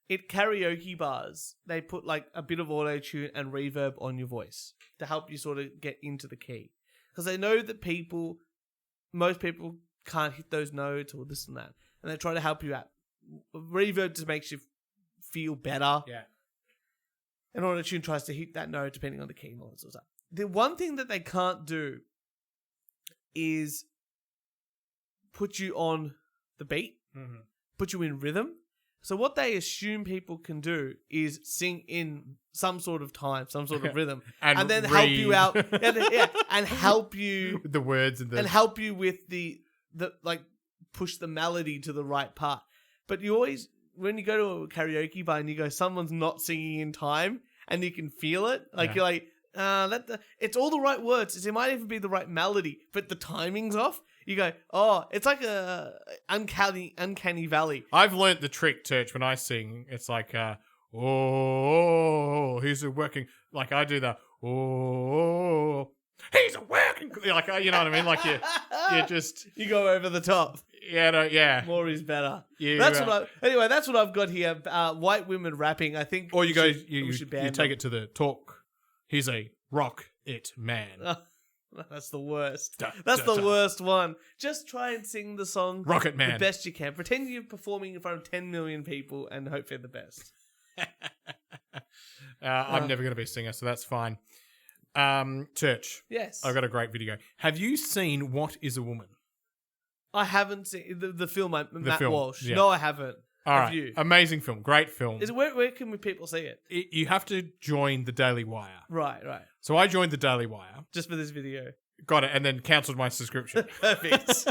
At karaoke bars, they put like a bit of auto tune and reverb on your voice to help you sort of get into the key, because they know that most people can't hit those notes or this and that, and they try to help you out. Reverb just makes you feel better. Yeah. And auto tune tries to hit that note depending on the key and all that sort of stuff. The one thing that they can't do is put you on the beat, put you in rhythm. So what they assume people can do is sing in some sort of time, some sort of rhythm, and then help you out, and help you the words and help you with the like push the melody to the right part. But you always, when you go to a karaoke bar and you go, someone's not singing in time, and you can feel it, like you're like, it's all the right words. It might even be the right melody, but the timing's off. You go, oh, it's like a uncanny valley. I've learnt the trick, Turch, when I sing. It's like, oh, he's working. Like I do the, oh, he's a working. Like, you know what I mean? Like you just. You go over the top. Yeah, no, yeah. More is better. That's what I've got here. White women rapping. I think. Or you we should ban you take it to the talk. He's a rock it man. That's the worst. That's the worst one. Just try and sing the song Rocket Man the best you can. Pretend you're performing in front of 10 million people and hope for the best. I'm never going to be a singer, so that's fine. Turch. Yes. I've got a great video. Have you seen What is a Woman? I haven't seen the film. Matt film, Walsh. yeah. No, I haven't. All Have right. you? Amazing film. Great film. Is it where can people see it? You have to join the Daily Wire. Right. So I joined the Daily Wire. Just for this video. Got it, and then cancelled my subscription. Perfect.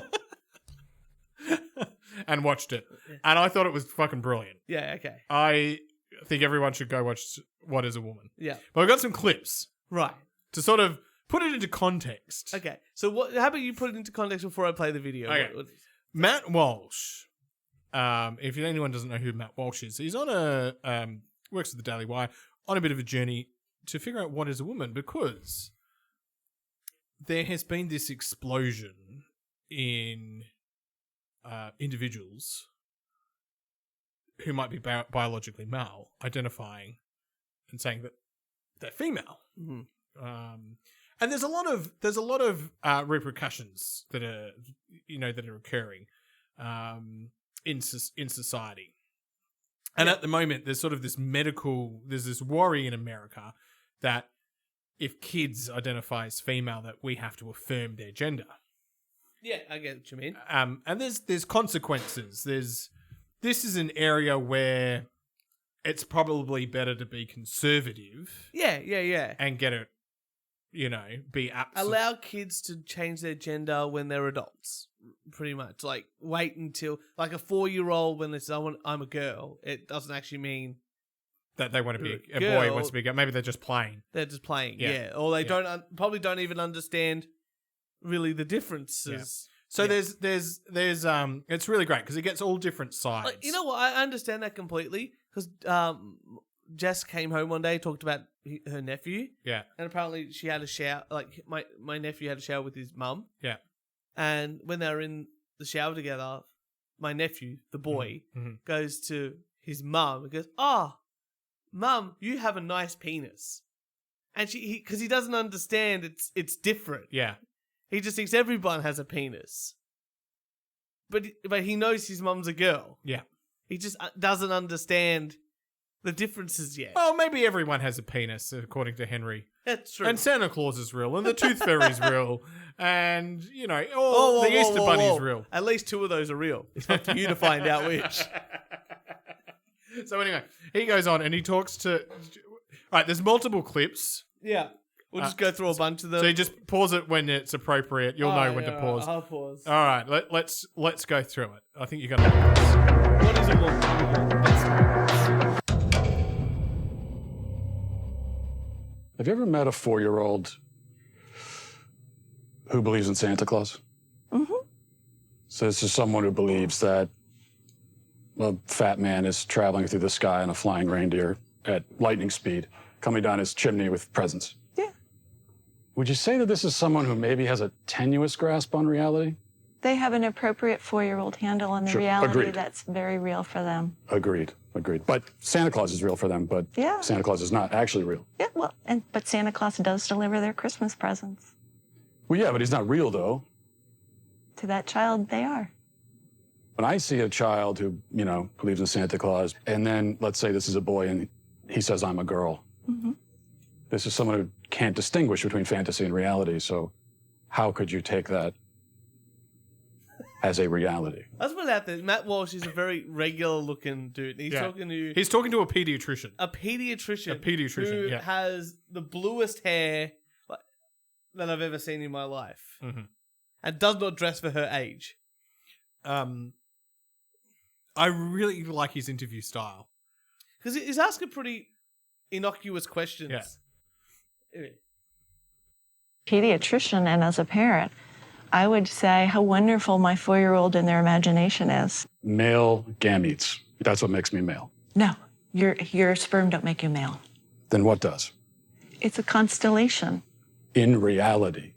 And watched it. And I thought it was fucking brilliant. Yeah, okay. I think everyone should go watch What is a Woman. Yeah. But I've got some clips. Right. To sort of put it into context. Okay. So how about you put it into context before I play the video? Okay. Matt Walsh. If anyone doesn't know who Matt Walsh is, he's on works at the Daily Wire, on a bit of a journey to figure out what is a woman, because there has been this explosion in individuals who might be biologically male identifying and saying that they're female. Mm-hmm. And there's a lot of repercussions that are occurring in society. And at the moment, there's sort of this worry in America that if kids identify as female, that we have to affirm their gender. Yeah, I get what you mean. And there's consequences. This is an area where it's probably better to be conservative. Yeah. And get it, be absolute. Allow kids to change their gender when they're adults. Pretty much. Like, wait until, like a 4-year-old when they say, I'm a girl, it doesn't actually mean that they want to be a girl. boy wants to be a girl. Maybe they're just playing. They're just playing, yeah. Or they probably don't even understand really the differences. Yeah. So there's it's really great because it gets all different sides. Like, you know what? I understand that completely because Jess came home one day, talked about her nephew. Yeah. And apparently she had a shower, like my nephew had a shower with his mum. Yeah. And when they were in the shower together, my nephew, the boy, goes to his mum and goes, "Oh, Mum, you have a nice penis." And because he doesn't understand it's different. Yeah. He just thinks everyone has a penis. But he knows his mum's a girl. Yeah. He just doesn't understand the differences yet. Well, maybe everyone has a penis, according to Henry. That's true. And Santa Claus is real, and the Tooth Fairy's real, and, the Easter Bunny's real. At least 2 of those are real. It's up to you to find out which. So anyway, he goes on and he talks to... All right, there's multiple clips. Yeah. We'll just go through a bunch of them. So you just pause it when it's appropriate. You'll know when to pause. I'll pause. All right, let's go through it. I think you're going to like this. What is a woman? Have you ever met a 4-year-old who believes in Santa Claus? Mm-hmm. So this is someone who believes that a fat man is traveling through the sky on a flying reindeer at lightning speed, coming down his chimney with presents. Yeah. Would you say that this is someone who maybe has a tenuous grasp on reality? They have an appropriate 4-year-old handle on the Sure. reality Agreed. that's very real for them. Agreed. But Santa Claus is real for them, but Yeah. Santa Claus is not actually real. Yeah, well, but Santa Claus does deliver their Christmas presents. Well, yeah, but he's not real, though. To that child, they are. When I see a child who, believes in Santa Claus, and then let's say this is a boy and he says, I'm a girl. Mm-hmm. This is someone who can't distinguish between fantasy and reality, so how could you take that as a reality? Let's put it out there. Matt Walsh is a very regular-looking dude. He's talking to a pediatrician. A pediatrician. Who has the bluest hair that I've ever seen in my life. Mm-hmm. And does not dress for her age. I really like his interview style. Because he's asking pretty innocuous questions. Yeah. Anyway, pediatrician and as a parent, I would say how wonderful my 4-year-old and their imagination is. Male gametes. That's what makes me male. No, your sperm don't make you male. Then what does? It's a constellation. In reality,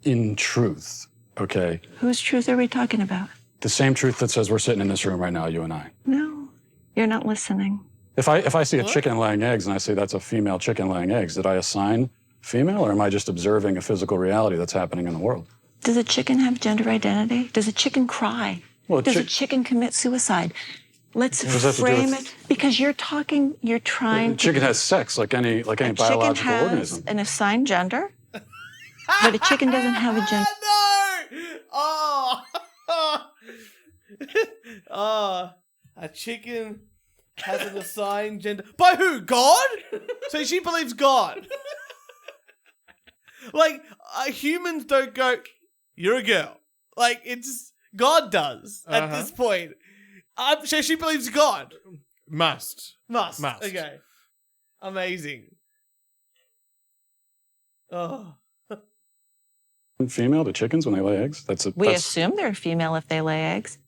in truth, okay? Whose truth are we talking about? The same truth that says we're sitting in this room right now, you and I. No, you're not listening. If I see a chicken laying eggs and I say that's a female chicken laying eggs, did I assign female or am I just observing a physical reality that's happening in the world? Does a chicken have gender identity? Does a chicken cry? Well, Does a chicken commit suicide? Let's What does that have to do frame with- it because you're trying The chicken has sex like any a biological chicken has organism. an assigned gender, but a chicken doesn't have a gender. No! Oh, a chicken has an assigned gender. By who? God? So she believes God. Like, humans don't go, you're a girl. Like, it's God does at this point. So she believes God. Must. Okay. Amazing. Oh. Female to chickens when they lay eggs? We assume they're female if they lay eggs.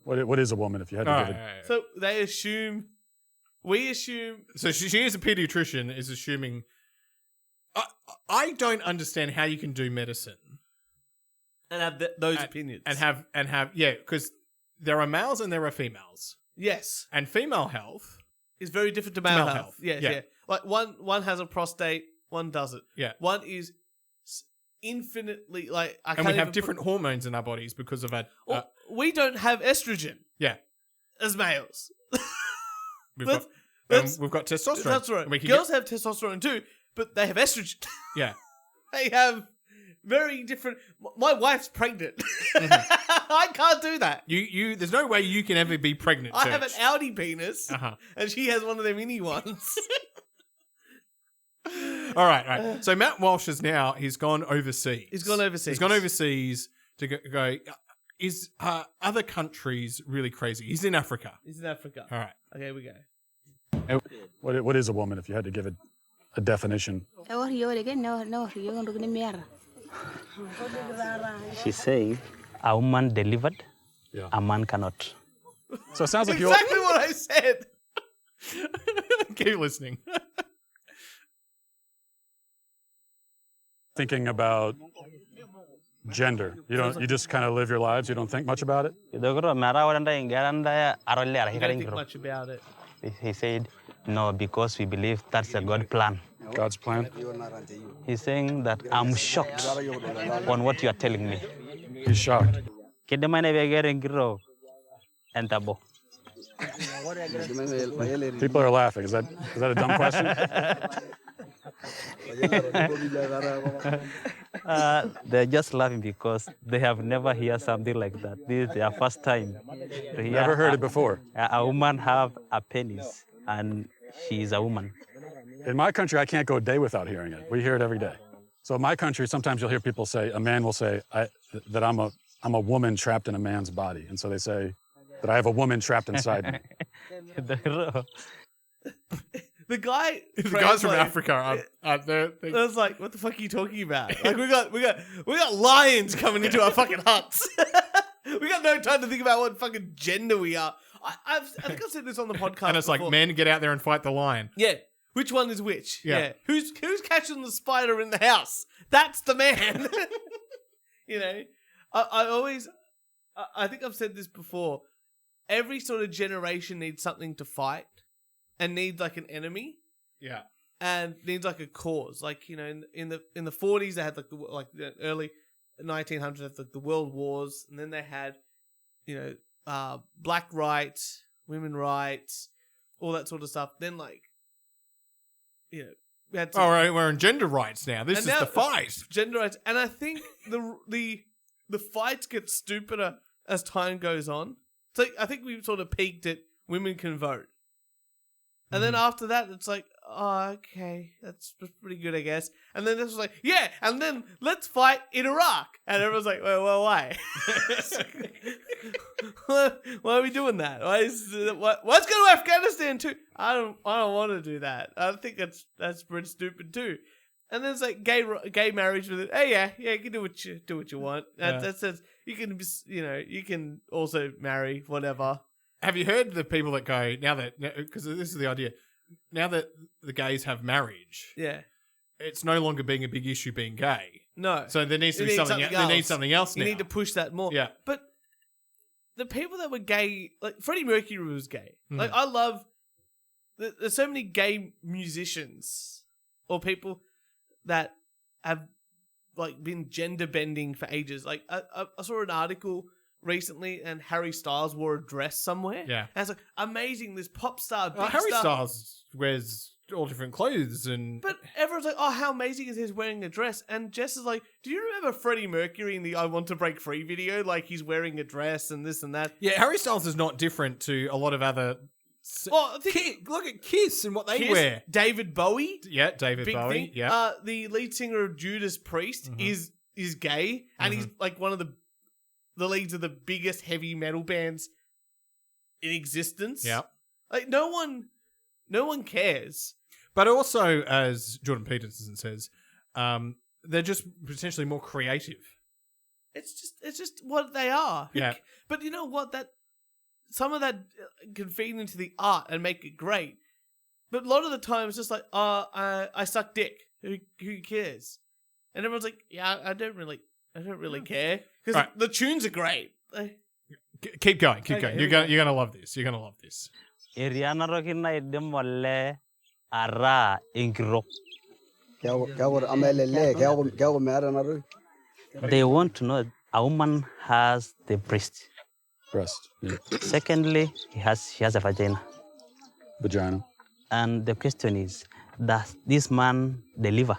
What is a woman if you had to give it? So they assume, we assume. So she is a pediatrician, is assuming. I don't understand how you can do medicine And have those opinions. and have because there are males and there are females, Yes. and female health. It's very different to male male health. health. Yes, Yeah. yeah. Like one has a prostate, one doesn't. Yeah. One is infinitely like I And can't we even have put- different hormones in our bodies because of our. Well, we don't have estrogen Yeah, as males. we've That's- got that's- we've got testosterone. That's right. And we can Girls have testosterone too, but they have estrogen. yeah. They have very different. My wife's pregnant. Mm-hmm. I can't do that. You. There's no way you can ever be pregnant. I have an Turch. Audi penis, Uh-huh. and she has one of them mini ones. All right. So Matt Walsh he's gone overseas. He's gone overseas. He's gone overseas to go. Is other countries really crazy? He's in Africa. He's in Africa. All right. Okay, here we go. What is a woman if you had to give it a definition? She's saying a woman delivered, Yeah. a man cannot. So it sounds like Exactly what I said. Keep listening. thinking about gender. You just kind of live your lives. You don't think much about it. I don't think much about it. He said, no, because we believe that's a God plan. God's plan. He's saying that I'm shocked on what you are telling me. He's shocked. People are laughing. Is that a dumb question? They're just laughing because they have never heard something like that. This is their first time to hear Never heard it before. a woman have a penis and she is a woman. In my country, I can't go a day without hearing it. We hear it every day. So in my country, sometimes you'll hear people say, a man will say that I'm a woman trapped in a man's body. And so they say that I have a woman trapped inside me. The guys from Africa are there. I was like, what the fuck are you talking about? Like we got lions coming into our fucking huts. We got no time to think about what fucking gender we are. I think I've said this on the podcast. And it's before. like, men, get out there and fight the lion. Yeah. Which one is which? Yeah. Who's catching the spider in the house? That's the man. You know, I think I've said this before. Every sort of generation needs something to fight and needs like an enemy. Yeah. And needs like a cause. Like, you know, in the 40s they had like the early 1900s, like the world wars, and then they had, you know, black rights, women rights, all that sort of stuff. Then like, you know, we had All right, we're in gender rights now. This is now the fight. Gender rights. And I think the fights get stupider as time goes on. So I think we've sort of peaked at women can vote. And then after that, it's like, oh, okay, that's pretty good, I guess. And then this was like, yeah, and then let's fight in Iraq. And everyone's like, well why? Why are we doing that? Let's go to Afghanistan too. I don't want to do that. I think that's pretty stupid too. And there's like gay marriage with it. Oh yeah, you can do what you want. That's you can you can also marry whatever. Have you heard the people that go now that because this is the idea now that the gays have marriage? Yeah, it's no longer being a big issue being gay. No, so there needs to be something. There needs something else. You need to push that more. Yeah, but the people that were gay, like Freddie Mercury was gay. Like I love. There's so many gay musicians or people that have like been gender bending for ages. Like I saw an article recently, and Harry Styles wore a dress somewhere. Yeah, and it's like amazing. This pop star, Harry Styles wears all different clothes, but everyone's like, "Oh, how amazing is he wearing a dress?" And Jess is like, "Do you remember Freddie Mercury in the "I Want to Break Free" video? Like he's wearing a dress and this and that." Yeah, Harry Styles is not different to a lot of other. Well, look at Kiss and what they wear. David Bowie. Yeah, David Bowie. Thing. Yeah. The lead singer of Judas Priest is gay, and he's like one of the leads of the biggest heavy metal bands in existence. Yeah. Like no one cares. But also, as Jordan Peterson says, they're just potentially more creative. It's just what they are. Yeah. But you know what? Some of that can feed into the art and make it great. But a lot of the time it's just like, I suck dick. Who cares? And everyone's like, yeah, I don't really care because the tunes are great. Keep going. You're gonna love this. You're gonna love this. They want to know a woman has the breast. Yeah. Secondly, she has a vagina. And the question is, does this man deliver?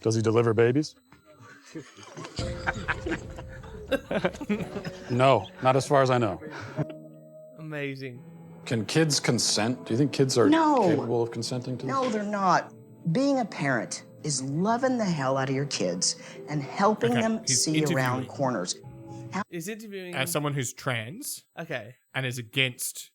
Does he deliver babies? No, not as far as I know. Amazing. Can kids consent? Do you think kids are capable of consenting to this? No, they're not. Being a parent is loving the hell out of your kids and helping them see around corners. Is interviewing as someone who's trans, and is against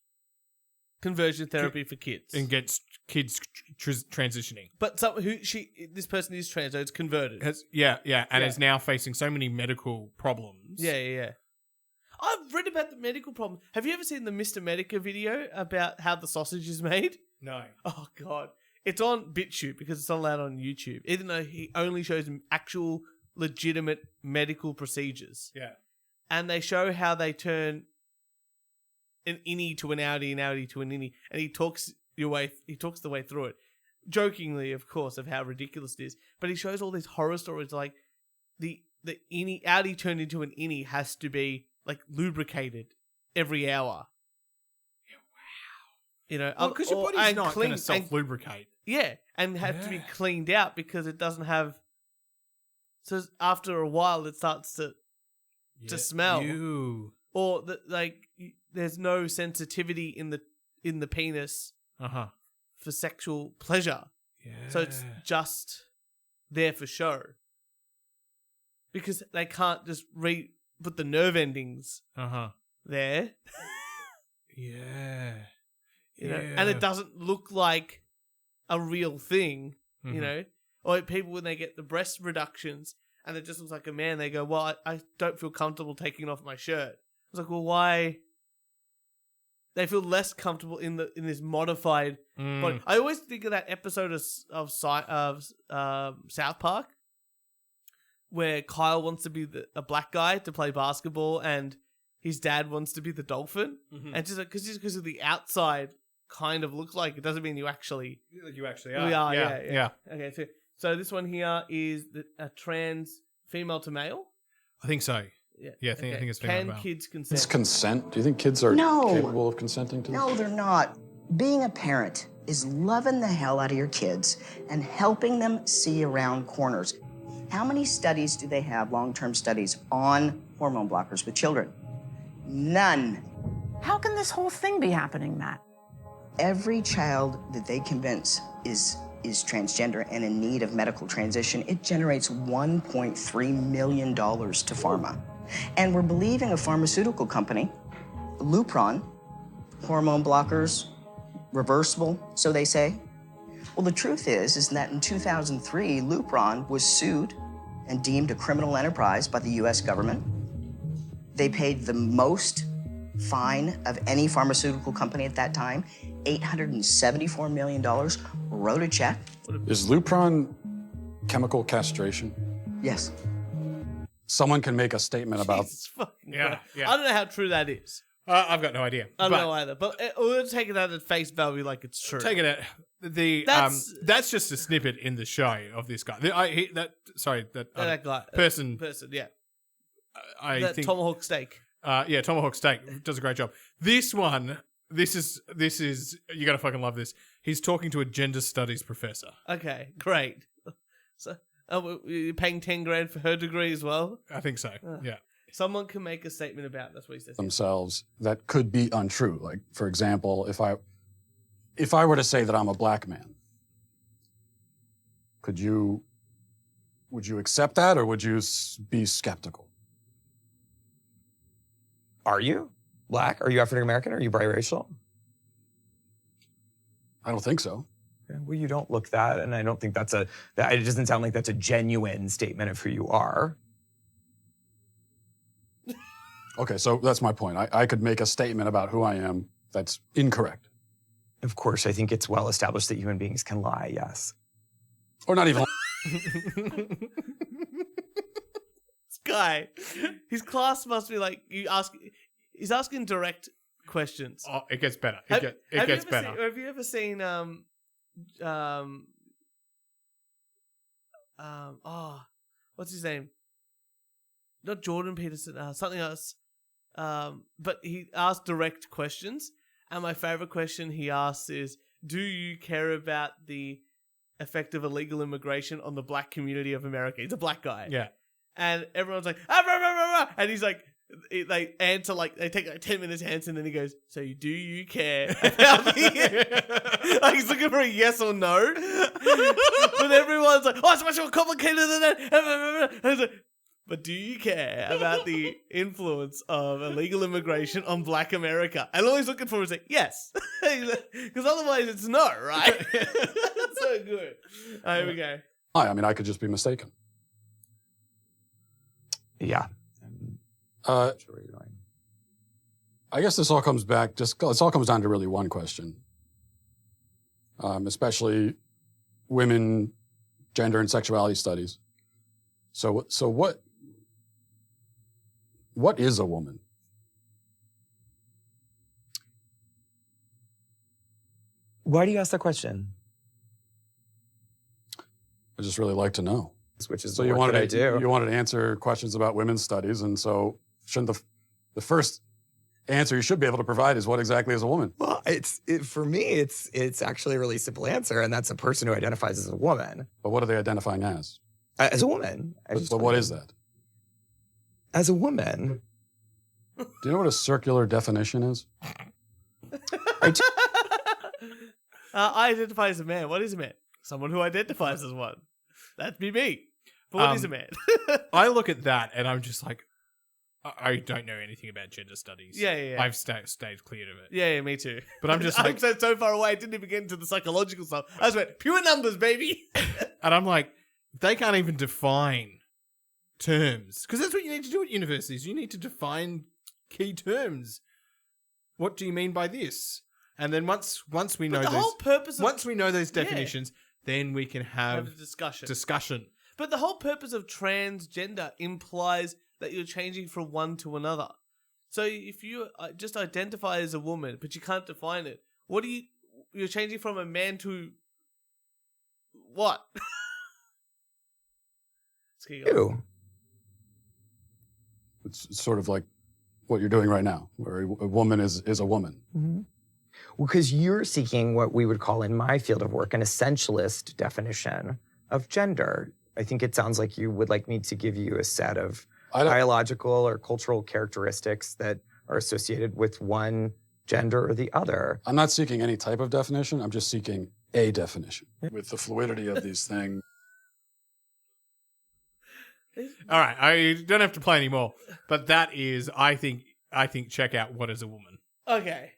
conversion therapy for kids, against kids transitioning. But this person is trans, so it's converted. And is now facing so many medical problems. Yeah. I've read about the medical problem. Have you ever seen the Mr. Medica video about how the sausage is made? No. Oh God, it's on BitChute because it's not allowed on YouTube, even though he only shows actual legitimate medical procedures. Yeah. And they show how they turn an innie to an outie, an outie to an innie, and he talks the way through it, jokingly, of course, of how ridiculous it is. But he shows all these horror stories, like the innie outie turned into an innie has to be like lubricated every hour. Yeah, wow. Because your body's not going to self-lubricate. Yeah, and have to be cleaned out because it doesn't have. So after a while, it starts to smell, or there's no sensitivity in the penis for sexual pleasure. Yeah. So it's just there for show because they can't just put the nerve endings there. Yeah. You know, and it doesn't look like a real thing. You know, or people when they get the breast reductions. And it just looks like a man. They go, well, I don't feel comfortable taking off my shirt. I was like, well, why? They feel less comfortable in this modified body. I always think of that episode of South Park where Kyle wants to be a black guy to play basketball, and his dad wants to be the dolphin, and just because of the outside kind of looks like it doesn't mean you actually are. We are. Yeah. Okay, so this one here is a trans female to male? I think so. Yeah, I think it's female to male. Can kids consent? It's consent. Do you think kids are capable of consenting to this? No, they're not. Being a parent is loving the hell out of your kids and helping them see around corners. How many studies do they have, long-term studies, on hormone blockers with children? None. How can this whole thing be happening, Matt? Every child that they convince is transgender and in need of medical transition, it generates $1.3 million to pharma. And we're believing a pharmaceutical company, Lupron, hormone blockers, reversible, so they say. Well, the truth is that in 2003, Lupron was sued and deemed a criminal enterprise by the U.S. government. They paid the most fine of any pharmaceutical company at that time, $874 million, wrote a check. Is Lupron chemical castration? Yes. Someone can make a statement about... Jesus fucking Yeah, Christ. yeah. I don't know how true that is. I've got no idea. I don't But know either. But we'll take it at face value like it's true. take it at that's just a snippet in the show of this guy. That guy. person. Yeah. I That think tomahawk steak. Tomahawk Steak does a great job. This one, this is you're gonna fucking love this. He's talking to a gender studies professor. Okay, great. So, you're paying 10 grand for her degree as well? I think so. Yeah. Someone can make a statement about that's what he says. themselves that could be untrue. Like, for example, if I were to say that I'm a black man, would you accept that, or would you be skeptical? Are you black? Are you African American? Are you biracial? I don't think so. Yeah, well, you don't look that, and I don't think it doesn't sound like that's a genuine statement of who you are. Okay, so that's my point. I could make a statement about who I am that's incorrect. Of course, I think it's well established that human beings can lie, yes. Or not even. This guy, his class must be like, he's asking direct questions. Oh, it gets better. It gets better. Have you ever seen, what's his name? Not Jordan Peterson, something else. But he asked direct questions, and my favorite question he asks is, do you care about the effect of illegal immigration on the black community of America? He's a black guy. Yeah. And everyone's like, ah, rah, rah, rah, rah. And he's like, they answer like, they take like 10 minutes to answer, and then he goes, so do you care about the... like he's looking for a yes or no. But everyone's like, oh, it's much more complicated than that. And he's like, but do you care about the influence of illegal immigration on black America? And all he's looking for is like, yes. Because otherwise it's no, right? That's so good. Here we go. I mean, I could just be mistaken. Yeah. I guess this all comes back, this all comes down to really one question. Especially women, gender and sexuality studies. So what is a woman? Why do you ask that question? I just really like to know. Which is so you wanted to answer questions about women's studies, and so shouldn't the first answer you should be able to provide is what exactly is a woman? Well, for me, it's actually a really simple answer, and that's a person who identifies as a woman. But what are they identifying as? As a woman. But what is that? As a woman. Do you know what a circular definition is? I identify as a man. What is a man? Someone who identifies as one. That'd be me. But what is a man? I look at that and I'm just like, I don't know anything about gender studies. Yeah. I've stayed clear of it. Yeah, me too. But I'm just like... I'm so far away, I didn't even get into the psychological stuff. I just went, pure numbers, baby. And I'm like, they can't even define terms. Because that's what you need to do at universities. You need to define key terms. What do you mean by this? And then once we know those definitions, then we can have a discussion. But the whole purpose of transgender implies that you're changing from one to another. So if you just identify as a woman, but you can't define it, you're changing from a man to what? Ew. It's sort of like what you're doing right now, where a woman is a woman. Mm-hmm. Well, because you're seeking what we would call in my field of work an essentialist definition of gender. I think it sounds like you would like me to give you a set of biological or cultural characteristics that are associated with one gender or the other. I'm not seeking any type of definition. I'm just seeking a definition. With the fluidity of these things. All right, I don't have to play anymore. But that is, I think, check out What is a Woman. Okay.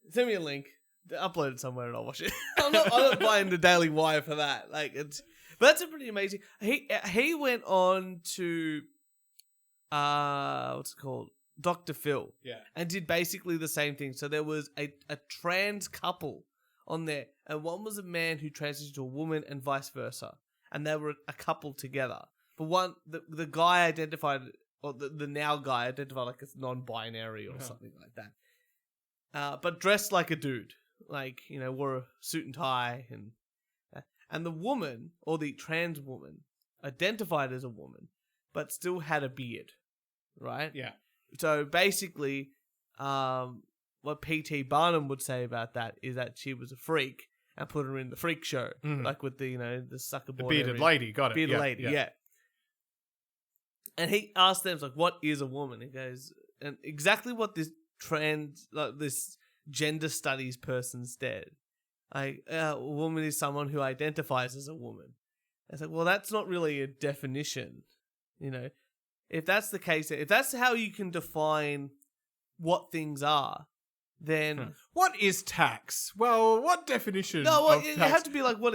Send me a link. upload it somewhere and I'll watch it. I'm not buying the Daily Wire for that. Like, but that's a pretty amazing. He went on to, what's it called? Dr. Phil. Yeah. And did basically the same thing. So there was a trans couple on there, and one was a man who transitioned to a woman and vice versa. And they were a couple together. But one, the guy identified, or the now guy identified like as non-binary or something like that. But dressed like a dude. Like, wore a suit and tie. And the woman, or the trans woman, identified as a woman, but still had a beard. Right? Yeah. So basically, what P.T. Barnum would say about that is that she was a freak and put her in the freak show, like with the the sucker boy, the bearded lady, got it, bearded lady, yeah. And he asked them, like, "What is a woman?" He goes, and exactly what this this gender studies person said, like, a woman is someone who identifies as a woman. It's like, well, that's not really a definition, If that's the case, if that's how you can define what things are, then what is tax? Well, what definition? No, of it tax? has to be like what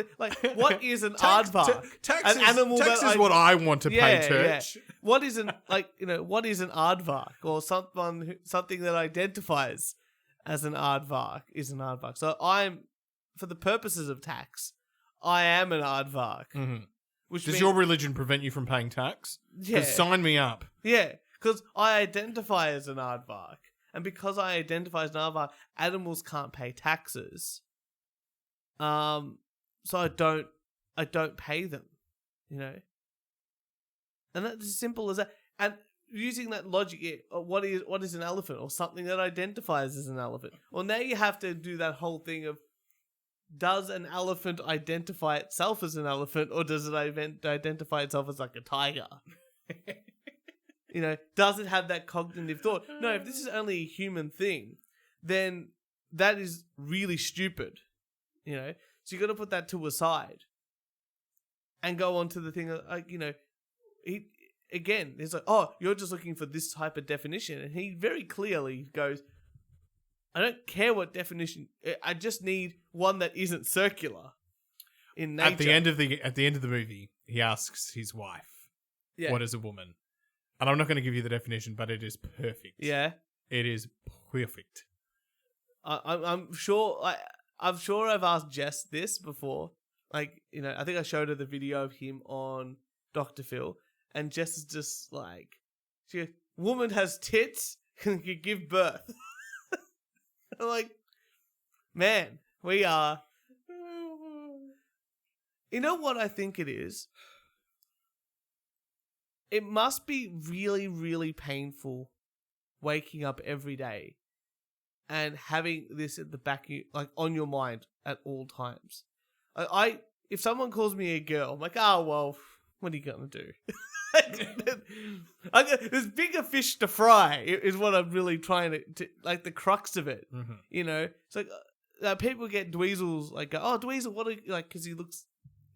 is an aardvark? Tax an animal tax is what I want to pay, Turch. Yeah. What is an what is an aardvark, or something that identifies as an aardvark is an aardvark. So for the purposes of tax, I am an aardvark. Mm-hmm. Which Does your religion prevent you from paying tax? Yeah. Sign me up. Yeah, because I identify as an aardvark. And because I identify as an aardvark, animals can't pay taxes. So I don't pay them, And that's as simple as that. And using that logic, what is an elephant, or something that identifies as an elephant? Well, now you have to do that whole thing of, does an elephant identify itself as an elephant, or does it identify itself as like a tiger? Does it have that cognitive thought? No, if this is only a human thing, then that is really stupid. So you got to put that to a side and go on to the thing like, he's like, oh, you're just looking for this type of definition. And he very clearly goes, I don't care what definition. I just need one that isn't circular in nature. At the end of the movie, he asks his wife, "What is a woman?" And I'm not going to give you the definition, but it is perfect. Yeah, it is perfect. I'm sure. I've asked Jess this before. Like, I think I showed her the video of him on Dr. Phil, and Jess is just like, she goes, "Woman has tits and can give birth." I'm like, man, we are. You know what I think it is? It must be really, really painful waking up every day and having this at the back of you, like on your mind at all times. If someone calls me a girl, I'm like, oh, well, what are you going to do? There's bigger fish to fry is what I'm really trying to like, the crux of it. Mm-hmm. It's like people get Dweezil's like, oh, Dweezil, what are you, like, because he looks,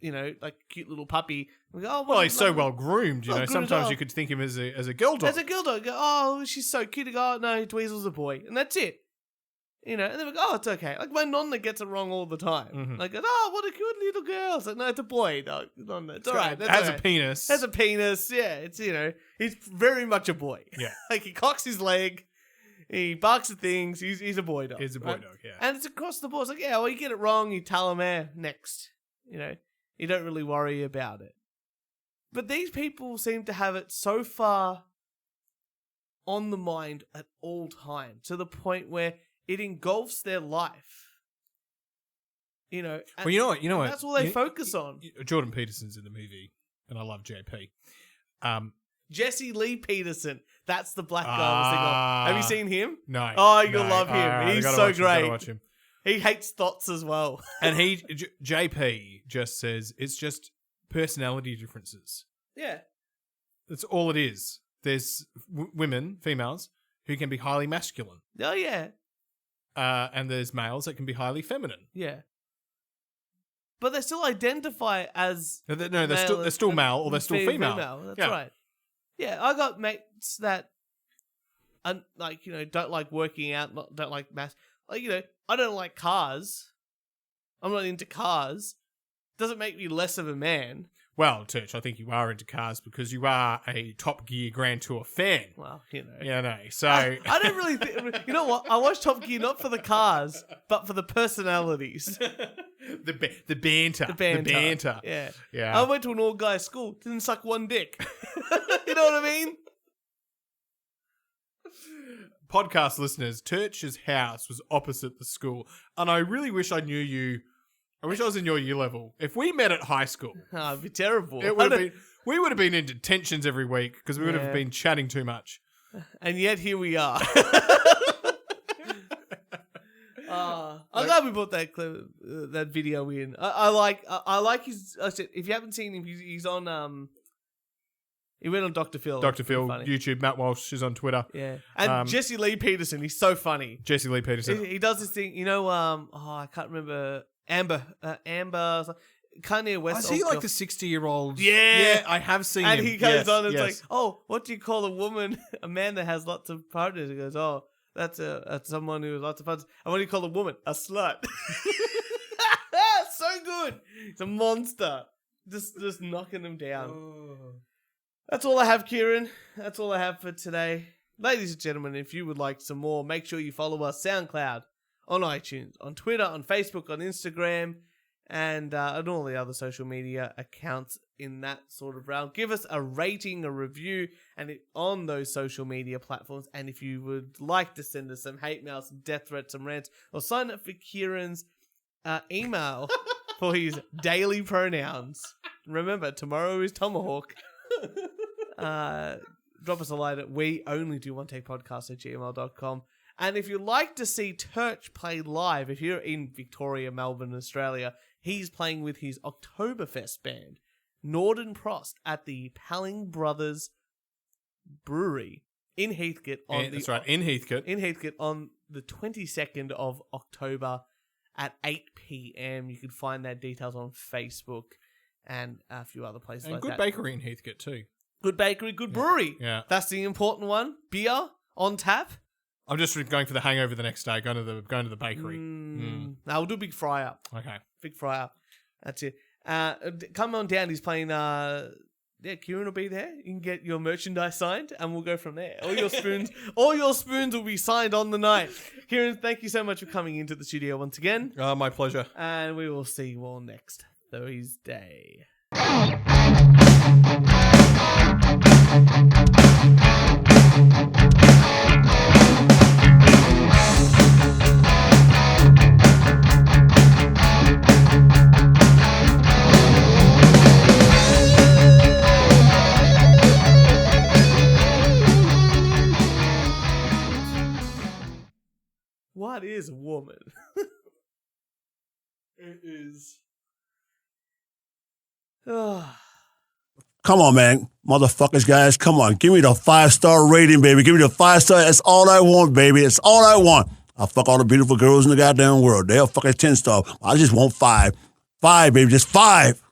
like a cute little puppy. We go, oh, well, he's so well groomed, sometimes you could think him as a girl dog. As a girl dog, go, oh, she's so cute. I go, oh, no, Dweezil's a boy, and that's it. And then we go, oh, it's okay. Like, my nonna gets it wrong all the time. Mm-hmm. Like, oh, what a cute little girl. It's like, no, it's a boy, dog. Nonna, it's all right. It has a penis. Has a penis, yeah. It's, he's very much a boy. Yeah. Like, he cocks his leg, he barks at things, he's a boy dog. He's a boy dog, yeah. And it's across the board. It's like, yeah, well, you get it wrong, you tell him, next. You don't really worry about it. But these people seem to have it so far on the mind at all times, to the point where it engulfs their life. Well, you know what? That's all they focus on. Jordan Peterson's in the movie, and I love JP. Jesse Lee Peterson. That's the black guy I was thinking of. Have you seen him? No. Oh, you'll love him. He's so great. Gotta watch him. He hates thoughts as well. And JP just says it's just personality differences. Yeah. That's all it is. There's women, females, who can be highly masculine. Oh, yeah. And there's males that can be highly feminine. Yeah. But they still identify as they're still male or they're still female. That's right. Yeah, I got mates that don't like working out, don't like mass. Like, I don't like cars. I'm not into cars. Doesn't make me less of a man. Well, Turch, I think you are into cars because you are a Top Gear Grand Tour fan. Well, So I don't really think... You know what? I watch Top Gear not for the cars, but for the personalities. The banter. Yeah. I went to an all-guy school. Didn't suck one dick. You know what I mean? Podcast listeners, Turch's house was opposite the school, and I really wish I knew you. I wish I was in your year level. If we met at high school, it'd be terrible. We would have been in detentions every week because we would have been chatting too much. And yet here we are. I'm glad we brought that video in. I like his. If you haven't seen him, he's on. He went on Dr. Phil. Dr. Phil, YouTube. Matt Walsh is on Twitter. Yeah, and Jesse Lee Peterson. He's so funny. Jesse Lee Peterson. He does this thing. I can't remember. Amber. Kanye West. Is he like the 60-year-old? Yeah, I have seen him. And he goes on and it's like, oh, what do you call a woman, a man that has lots of partners? He goes, oh, that's someone who has lots of partners. And what do you call a woman? A slut. So good. It's a monster. Just knocking them down. Oh. That's all I have, Kieran. That's all I have for today. Ladies and gentlemen, if you would like some more, make sure you follow us SoundCloud, on iTunes, on Twitter, on Facebook, on Instagram, and on all the other social media accounts in that sort of realm. Give us a rating, a review, and on those social media platforms. And if you would like to send us some hate mail, some death threats, some rants, or sign up for Kieran's email for his daily pronouns. Remember, tomorrow is Tomahawk. Drop us a line at weonlydowonetapodcast@gmail.com. And if you'd like to see Turch play live, if you're in Victoria, Melbourne, Australia, he's playing with his Oktoberfest band, Norden Prost, at the Palling Brothers Brewery in Heathcote. In Heathcote. In Heathcote on the 22nd of October at 8 p.m. You can find their details on Facebook and a few other places like that. And good bakery in Heathcote too. Good bakery, good brewery. Yeah. That's the important one. Beer on tap. I'm just going for the hangover the next day, going to the bakery. No, we'll do a big fry up. Okay. Big fry up. That's it. Come on down. He's playing. Kieran will be there. You can get your merchandise signed, and we'll go from there. All your spoons will be signed on the night. Kieran, thank you so much for coming into the studio once again. My pleasure. And we will see you all next Thursday. What is a woman? It is. Come on, man. Motherfuckers, guys, come on. Give me the 5-star rating, baby. Give me the 5-star. That's all I want, baby. That's all I want. I'll fuck all the beautiful girls in the goddamn world. They'll fuck a 10-star. I just want 5. 5, baby. Just 5.